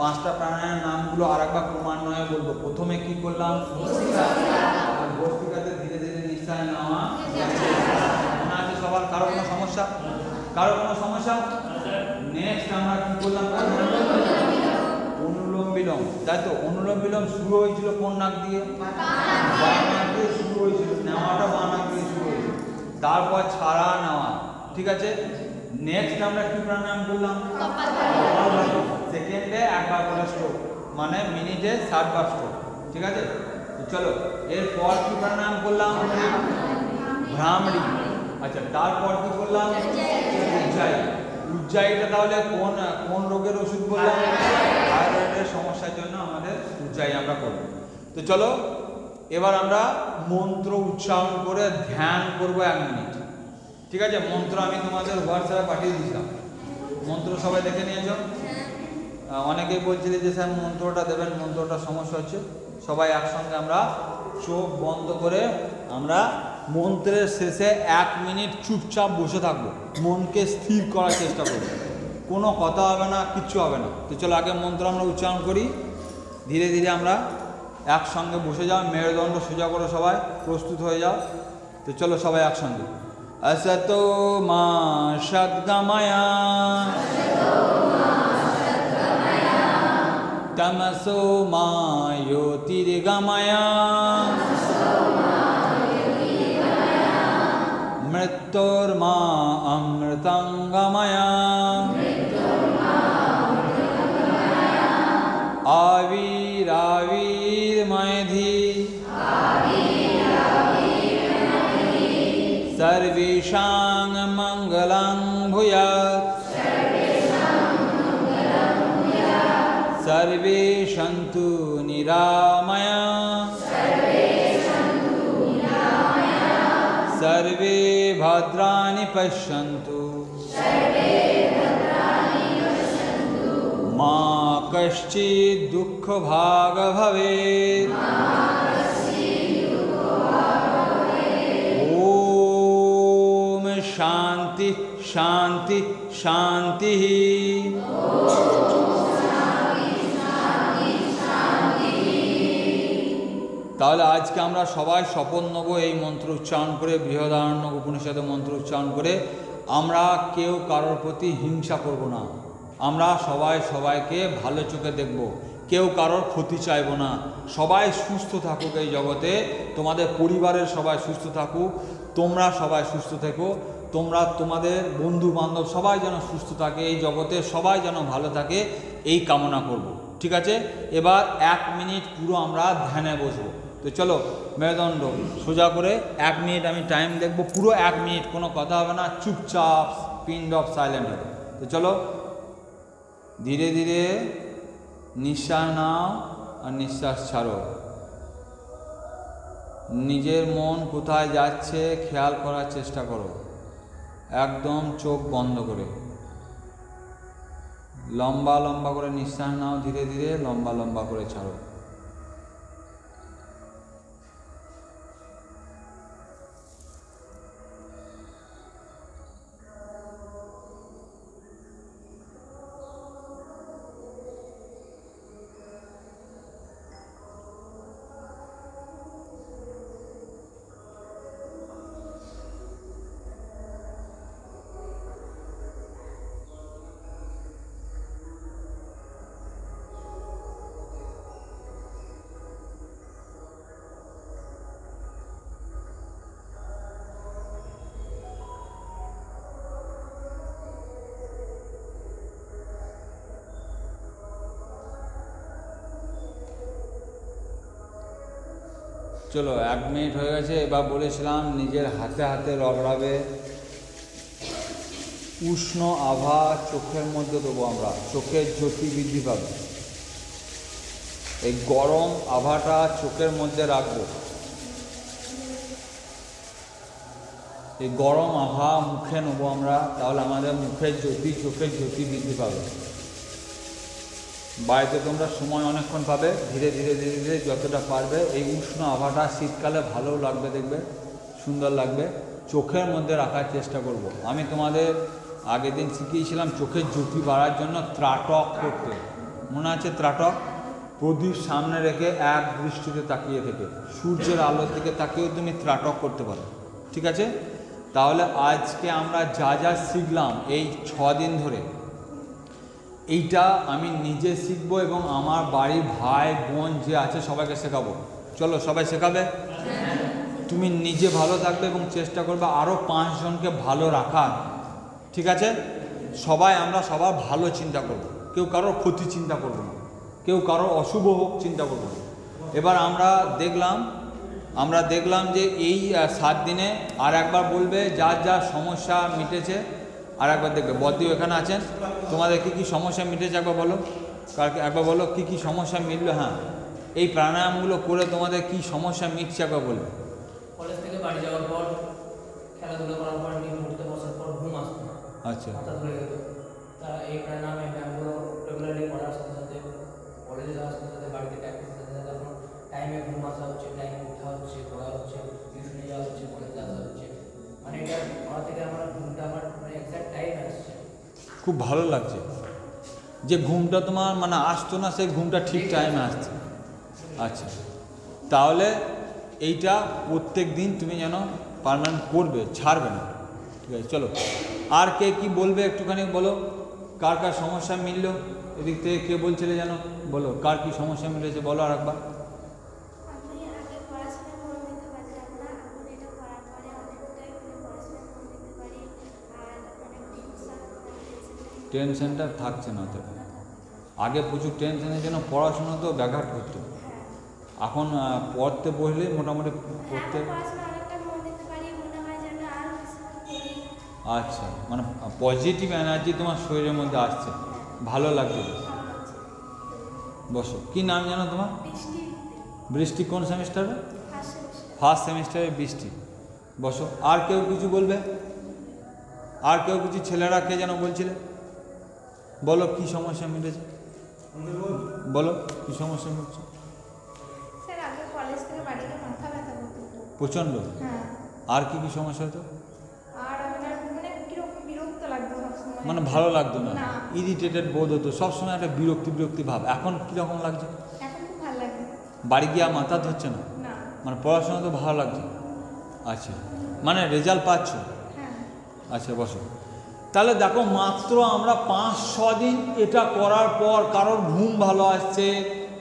5টা প্রাণায়ামের নামগুলো আর একবার ক্রমান্বয়ে বলবো। প্রথমে কি করলাম? ভস্ত্রিকাতে ধীরে ধীরে নিঃশ্বাস নেওয়া। মনে আছে সবার? কারো কোনো সমস্যা? কারো কোনো সমস্যা? নেক্সট আমরা কি করলাম? অনুলোম বিলোম, তাই তো? অনুলোম বিলোম শুরু হয়েছিল কোন নাক দিয়ে? বাম নাক দিয়ে শুরু হয়েছিল, নেওয়াটা বাম নাক দিয়ে শুরু হয়েছিল, তারপর ছাড়া নেওয়া। ঠিক আছে, নেক্সট আমরা কি প্রাণায়াম করলাম? সেকেন্ডে একবার করে স্ট্রোক, মানে মিনিটে 60 বার স্ট্রোক। ঠিক আছে, তো চলো এরপর কি প্রাণায়াম করলাম? ভ্রামরি। আচ্ছা, তারপর কি করলাম? উজ্জায়ী। উজ্জায়ীটা তাহলে কোন কোন রোগের ওষুধ বললাম? থাইরয়েডের সমস্যার জন্য আমাদের উজ্জায়ী আমরা করব। তো চলো এবার আমরা মন্ত্র উচ্চারণ করে ধ্যান করব 1 মিনিট। ঠিক আছে, মন্ত্র আমি তোমাদের হোয়াটসঅ্যাপে পাঠিয়ে দিয়েছিলাম। মন্ত্র সবাই দেখে নিয়েছো? অনেকেই বলছিলে যে স্যার মন্ত্রটা দেবেন, মন্ত্রটা সমস্যা হচ্ছে। সবাই একসঙ্গে আমরা চোখ বন্ধ করে আমরা মন্ত্রের শেষে 1 মিনিট চুপচাপ বসে থাকবো, মনকে স্থির করার চেষ্টা করব। কোনো কথা হবে না, কিচ্ছু হবে না। তো চলো আগে মন্ত্র আমরা উচ্চারণ করি, ধীরে ধীরে আমরা একসঙ্গে বসে যাও, মেরুদণ্ড সোজা করো, সবাই প্রস্তুত হয়ে যাও। তো চলো সবাই একসঙ্গে। असतो मा सद्गमय तमसो मा ज्योतिर्गमय मृत्योर्मा अमृतंगमय आविराविर्मयधि सर्वेषां मंगलं भूयात् सर्वे सन्तु निरामयाः सर्वे भद्राणि पश्यन्तु मा कश्चित् दुःखभाग् भवेत्। शांति शांति शांति। তাহলে আজকে আমরা সবাই শপথ নেব এই মন্ত্র উচ্চারণ করে, বৃহদারণ্যক উপনিষদের মন্ত্র উচ্চারণ করে। আমরা কেউ কারোর প্রতি হিংসা করব না, আমরা সবাই সবাইকে ভালো চোখে দেখব, কেউ কারোর ক্ষতি চাইব না। সবাই সুস্থ থাকুক এই জগতে, তোমাদের পরিবারের সবাই সুস্থ থাকুক, তোমরা সবাই সুস্থ থেকো, তোমরা তোমাদের বন্ধু বান্ধব সবাই যেন সুস্থ থাকে, এই জগতে সবাই যেন ভালো থাকে, এই কামনা করব। ঠিক আছে, এবার 1 মিনিট পুরো আমরা ধ্যানে বসবো। তো চলো মেরুদণ্ড সোজা করে 1 মিনিট আমি টাইম দেখব, পুরো 1 মিনিট, কোনো কথা হবে না, চুপচাপ পিন অফ সাইলেন্ট হবে। তো চলো ধীরে ধীরে নিঃশ্বাস নাও আর নিঃশ্বাস ছাড়ো। নিজের মন কোথায় যাচ্ছে খেয়াল করার চেষ্টা করো, একদম চোখ বন্ধ করে। লম্বা লম্বা করে নিঃশ্বাস নাও, ধীরে ধীরে লম্বা লম্বা করে ছাড়ো। চলো 1 মিনিট হয়ে গেছে। এবার বলেছিলাম নিজের হাতে হাতে রগড়াবে, উষ্ণ আভা চোখের মধ্যে দেবো আমরা, চোখের জ্যোতি বৃদ্ধি পাবে। এই গরম আভাটা চোখের মধ্যে রাখবো, এই গরম আভা মুখে নেবো আমরা, তাহলে আমাদের মুখের জ্যোতি, চোখের জ্যোতি বৃদ্ধি পাবে। বাড়িতে তোমরা সময় অনেকক্ষণ পাবে, ধীরে ধীরে ধীরে ধীরে যতটা পারবে এই উষ্ণ আভাটা শীতকালে ভালো লাগবে, দেখবে সুন্দর লাগবে। চোখের মধ্যে রাখার চেষ্টা করব। আমি তোমাদের আগের দিন শিখিয়েছিলাম চোখের জ্যোতি বাড়ার জন্য ত্রাটক করতে, মনে আছে ত্রাটক? প্রদীপ সামনে রেখে এক দৃষ্টিতে তাকিয়ে থেকে সূর্যের আলোর দিকে তাকিয়েও তুমি ত্রাটক করতে পারো, ঠিক আছে? তাহলে আজকে আমরা যা যা শিখলাম এই 6 দিন ধরে, এইটা আমি নিজে শিখবো এবং আমার বাড়ির ভাই বোন যে আছে সবাইকে শেখাবো। চলো সবাই শেখাবে? তুমি নিজে ভালো থাকবে এবং চেষ্টা করবে আরও 5 জনকে ভালো রাখার, ঠিক আছে? সবাই আমরা সবার ভালো চিন্তা করব, কেউ কারোর ক্ষতি চিন্তা করবো না, কেউ কারোর অশুভ হোক চিন্তা করবো না। এবার আমরা দেখলাম যে এই 7 দিনে আর একবার বলবে যার যা সমস্যা মিটেছে, আর একবার দেখবে বদ্দিও এখানে আছেন, তোমাদের কী কী সমস্যা মিটেছে একবার বলো, কালকে একবার বলো কী কী সমস্যা মিটলো। হ্যাঁ, এই প্রাণায়ামগুলো করে তোমাদের কী সমস্যা মিটছে একবার বলবে। কলেজ থেকে বাড়ি যাওয়ার পর খেলাধুলা করার পর নিয়মিত বসার পর ঘুম আসতো না, আচ্ছা, মাথা ধরে যেত। তারা এই প্রাণায়াম এই ব্যায়ামগুলো রেগুলারলি করার সাথে সাথে কলেজে যাওয়ার সাথে সাথে বাড়িতে প্র্যাকটিস সাথে সাথে এখন টাইমে ঘুম আসা হচ্ছে, টাইমে উঠা হচ্ছে, পড়া হচ্ছে, টিউশনে যাওয়া হচ্ছে, কলেজে আসা হচ্ছে, মানে এটা পড়া থেকে আমার ঘুমটা আমার মানে এক্সাক্ট টাইমে আসছে। খুব ভালো লাগছে যে ঘুমটা তোমার মানে আসতো না, সেই ঘুমটা ঠিক টাইমে আসছে। আচ্ছা, তাহলে এইটা প্রত্যেক দিন তুমি যেন পার্মানেন্ট করবে, ছাড়বে না, ঠিক আছে? চলো, আর কে কি বলবে একটুখানি বলো, কার কার সমস্যা মিলল? এদিক থেকে কে বলছিলে যেন, বলো কার কি সমস্যা মিলেছে বলো আর একবার। আমি আগে পড়াশোনায় মন দিতে পারতাম না, এখন এটা করার পরে অনেকটাই পড়াশোনায় মন দিতে পারি, আর অনেক টেনশনটা থাকছে না তো। আগে প্রচুর টেনশনের জন্য পড়াশোনাতেও ব্যাঘাত করতো, এখন পড়তে বসলে মোটামুটি পড়তে। আচ্ছা, মানে পজিটিভ এনার্জি তোমার শরীরের মধ্যে আসছে, ভালো লাগছে। বসো, কি নাম জানো তোমার? বৃষ্টি। কোন সেমিস্টারে? ফার্স্ট সেমিস্টারে বৃষ্টি। বসো, আর কেউ কিছু বলবে? আর কেউ কিছু? ছেলেরা কে যেন বলছিলে, বলো কি সমস্যা মিটেছে, বলো কি সমস্যা মিটছে? স্যার আগে কলেজ থেকে বাড়িতে মাথা ব্যথা করতো প্রচণ্ড। হ্যাঁ। আর কি কি সমস্যা হতো? আর আমার মানে কিরকম বিরক্ত লাগতো সবসময়, মানে ভালো লাগতো না, না। ইরিটেটেড বোধ হতো সবসময়, একটা বিরক্তি ভাব। এখন কীরকম লাগছে? এখন খুব ভালো লাগে। বাড়ি গিয়ে মাথা ধরছে না, না। মানে পড়াশোনা তো ভালো লাগছে। আচ্ছা, মানে রেজাল্ট পাচ্ছ? হ্যাঁ। আচ্ছা বসো। তাহলে দেখো, মাত্র আমরা 5-6 দিন এটা করার পর কারোর ঘুম ভালো আসছে,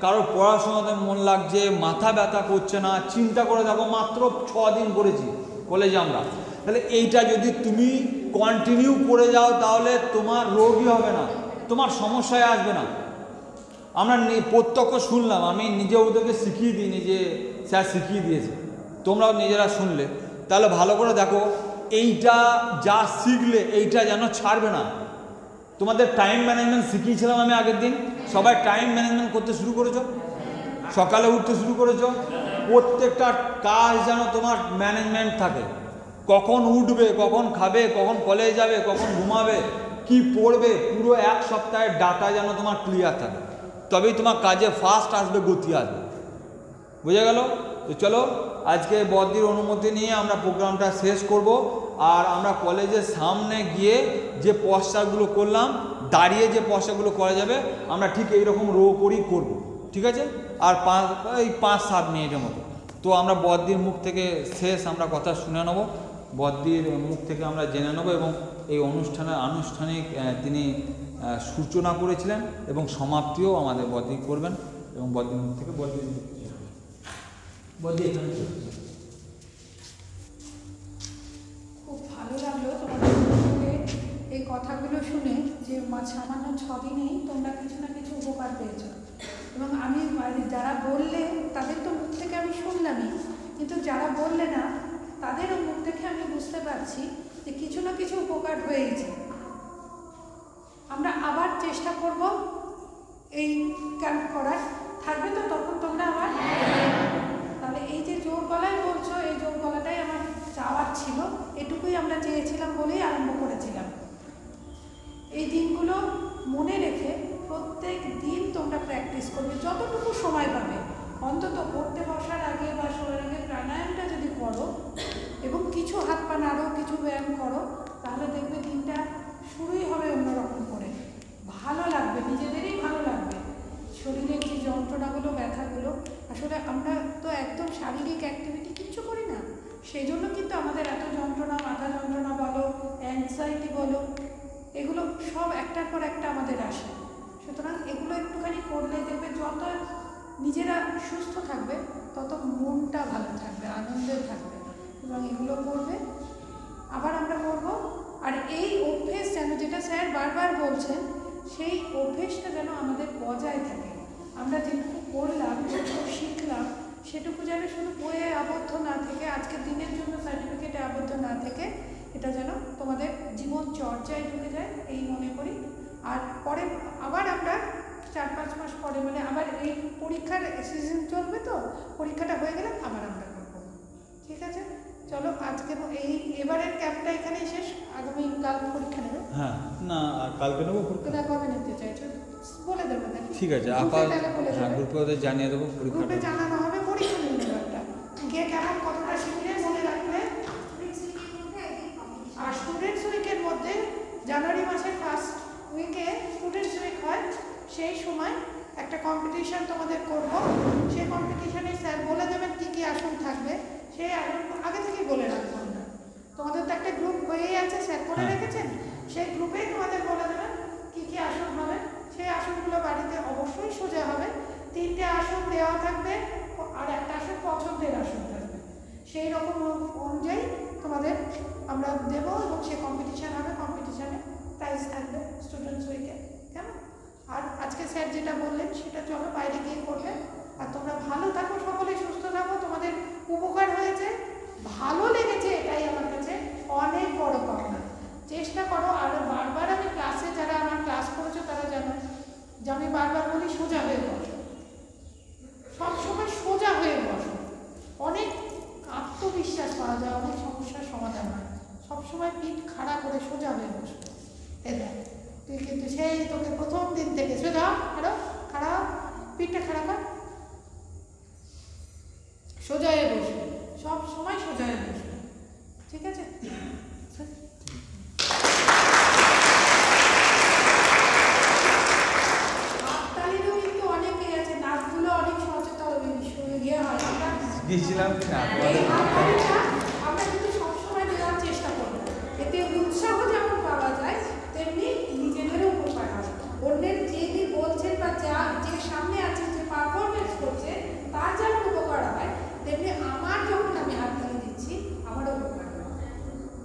কারোর পড়াশোনাতে মন লাগছে, মাথা ব্যথা করছে না। চিন্তা করে দেখো, মাত্র 6 দিন করেছি কলেজে আমরা। তাহলে এইটা যদি তুমি কন্টিনিউ করে যাও তাহলে তোমার রোগই হবে না, তোমার সমস্যায় আসবে না। আমরা প্রত্যক্ষ শুনলাম, আমি নিজে ওদেরকে শিখিয়ে দিইনি, যে স্যার শিখিয়ে দিয়েছে, তোমরাও নিজেরা শুনলে। তাহলে ভালো করে দেখো, এইটা যা শিখলে এইটা যেন ছাড়বে না। তোমাদের টাইম ম্যানেজমেন্ট শিখিয়েছিলাম আমি আগের দিন, সবাই টাইম ম্যানেজমেন্ট করতে শুরু করেছো, সকালে উঠতে শুরু করেছো। প্রত্যেকটা কাজ যেন তোমার ম্যানেজমেন্ট থাকে, কখন উঠবে, কখন খাবে, কখন কলেজ যাবে, কখন ঘুমাবে, কি পড়বে, পুরো 1 সপ্তাহের ডাটা যেন তোমার ক্লিয়ার থাকে, তবেই তোমার কাজে ফাস্ট আসবে, গতি আসবে। বুঝে গেল? তো চলো, আজকে বদ্দির অনুমতি নিয়ে আমরা প্রোগ্রামটা শেষ করব। আর আমরা কলেজের সামনে গিয়ে যে পশ্চারগুলো করলাম, দাঁড়িয়ে যে পশ্চারগুলো করা যাবে, আমরা ঠিক এইরকম রো করেই করব, ঠিক আছে? আর 5-7 মিনিটের মতো। তো আমরা বদ্দির মুখ থেকে শেষ আমরা কথা শুনে নেব, বদ্দির মুখ থেকে আমরা জেনে নেব, এবং এই অনুষ্ঠানের আনুষ্ঠানিক তিনি সূচনা করেছিলেন এবং সমাপ্তিও আমাদের বদ্দি করবেন, এবং বদ্দির মুখ থেকে বদ্দি খুব ভালো লাগলো তোমাদের মুখে এই কথাগুলো শুনে, যে সামান্য 6 দিনেই তোমরা কিছু না কিছু উপকার পেয়েছো। এবং আমি যারা বললে তাদের তো মুখ থেকে আমি শুনলামই, কিন্তু যারা বললে না তাদেরও মুখ থেকে আমি বুঝতে পারছি যে কিছু না কিছু উপকার হয়েছে। আমরা আবার চেষ্টা করব এই ক্যাম্প করার, থাকবে তো তখন তোমরা আবার? তাহলে এই যে জোর গলায় বলছো, এই জোর গলাটাই আমার চাওয়ার ছিল, এটুকুই আমরা চেয়েছিলাম বলেই আরম্ভ করেছিলাম। এই দিনগুলো মনে রেখে প্রত্যেক দিন তোমরা প্র্যাকটিস করবে, যতটুকু সময় পাবে। অন্তত পড়তে বসার আগে বা শোয়ার আগে প্রাণায়ামটা যদি করো এবং কিছু হাত পা নাড়ো, কিছু ব্যায়াম করো, তাহলে দেখবে দিনটা শুরুই হবে অন্যরকম করে। ভালো লাগবে, নিজেদেরই ভালো লাগবে। শরীরের যে যন্ত্রণাগুলো, ব্যথাগুলো, আসলে আমরা তো একদম শারীরিক অ্যাক্টিভিটি কিচ্ছু করি না, সেই জন্য কিন্তু আমাদের এত যন্ত্রণা, মাথা যন্ত্রণা বলো, অ্যাংজাইটি বলো, এগুলো সব একটার পর একটা আমাদের আসে। সুতরাং এগুলো একটুখানি করলে দেখবে যত নিজেরা সুস্থ থাকবে তত মনটা ভালো থাকবে, আনন্দে থাকবে, এবং এগুলো করবে। আবার আমরা করবো। আর এই অভ্যেস যেন, যেটা স্যার বারবার বলছেন, সেই অভ্যেসটা যেন আমাদের বজায় থাকে। আমরা যেটুকু করলাম, যেটুকু শিখলাম, সেটুকু যেন শুধু বইয়ে আবদ্ধ না থেকে, আজকের দিনের জন্য সার্টিফিকেটে আবদ্ধ না থেকে, এটা যেন তোমাদের জীবন চর্চায় ঢুকে যায়, এই মনে করি। আর পরে আবার আমরা 4-5 মাস পরে, মানে আবার এই পরীক্ষার সিজন চলবে, তো পরীক্ষাটা হয়ে গেলে আবার আমরা করবো। ঠিক আছে, চলো আজকে এই এবারের ক্যাম্পটা এখানেই শেষ। আগামীকাল পরীক্ষা নেবে? হ্যাঁ, না কালকে নেবো কোথায় কবে নিতে চাইছো বলে দেবো নাকি? ঠিক আছে, হ্যাঁ, গ্রুপে ওদের জানিয়ে দেবো গ্রুপে জানানো হবে। পরীক্ষা নিয়ে নেবে একটা, গিয়ে কেমন কতটা শিখলে মনে রাখলে। আর স্টুডেন্টস উইকের মধ্যে জানুয়ারি মাসের ফার্স্ট উইকে স্টুডেন্টস উইক হয়, সেই সময় একটা কম্পিটিশন তোমাদের করব। সেই কম্পিটিশনে স্যার বলে দেবেন কী কী আসন থাকবে, সেই আসন আগে থেকেই বলে রাখবো আমরা। তোমাদের তো একটা গ্রুপ হয়েই আছে, স্যার করে রেখেছেন, সেই গ্রুপেই তোমাদের বলে দেবেন কী কী আসন হবে। সেই আসনগুলো বাড়িতে অবশ্যই সোজা হবে। 3টে আসন দেওয়া থাকবে, আর একটা আসন পছন্দের আসন থাকবে। সেই রকম অনুযায়ী তোমাদের আমরা দেবো, এবং সে কম্পিটিশান হবে। কম্পিটিশানে প্রাইজ থাকবে স্টুডেন্টস উইকে, কেমন? আর আজকে স্যার যেটা বললেন সেটা চলো বাইরে গিয়ে করবে। আর তোমরা ভালো থাকো, সকলে সুস্থ থাকো। তোমাদের উপকার হয়েছে, ভালো লেগেছে, এটাই আমার কাছে অনেক বড় পাওনা। চেষ্টা করো। আর বারবার আমি ক্লাসে, যারা আমার ক্লাস করেছো তারা জানো যে আমি বারবার বলি সোজা হয়ে বসো, সবসময় সোজা হয়ে বসো। অনেক আত্মবিশ্বাস পাওয়া যায়, অনেক সমস্যার সমাধান হয়। সবসময় পিঠ খাড়া করে সোজা হয়ে বসো। দেখ তুই কিন্তু সেই তোকে প্রথম দিন থেকে সোজা খাড়া খাড়া, পিঠটা খাড়া কর, সোজা হয়ে বসবে, সব সময় সোজা হয়ে বসবে। ঠিক আছে? হাততালিরও কিন্তু অনেকেই আছে, নাচগুলো অনেক সচেতন ইয়ে হয়। আমরা গিয়েছিলাম এই হাততালিটা আমরা কিন্তু সবসময় দেওয়ার চেষ্টা করবো। এতে উৎসাহ যেমন পাওয়া যায়, তেমনি নিজেদেরও উপকার হয়। অন্যের যিনি বলছেন বা যে সামনে আছে, যে পারফরমেন্স করছে, তার যেমন উপকার হয়, তেমনি আমার যখন আমি হাততালি দিচ্ছি আমারও উপকার হয়।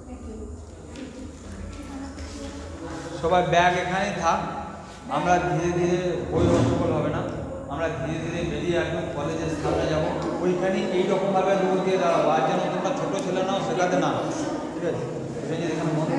Thank you. সবাই ব্যাগ এখানেই থাক। আমরা ধীরে ধীরে বই হট্টগোল হবে না, আমরা ধীরে ধীরে বেরিয়ে একদম কলেজের সামনে যাবো। ওইখানে এইরকমভাবে দৌড় দিয়ে দাঁড়াবো, আর যেন তোমরা ছোটো ছেলে নাও শেখাতে না। ঠিক আছে, এখানে মনে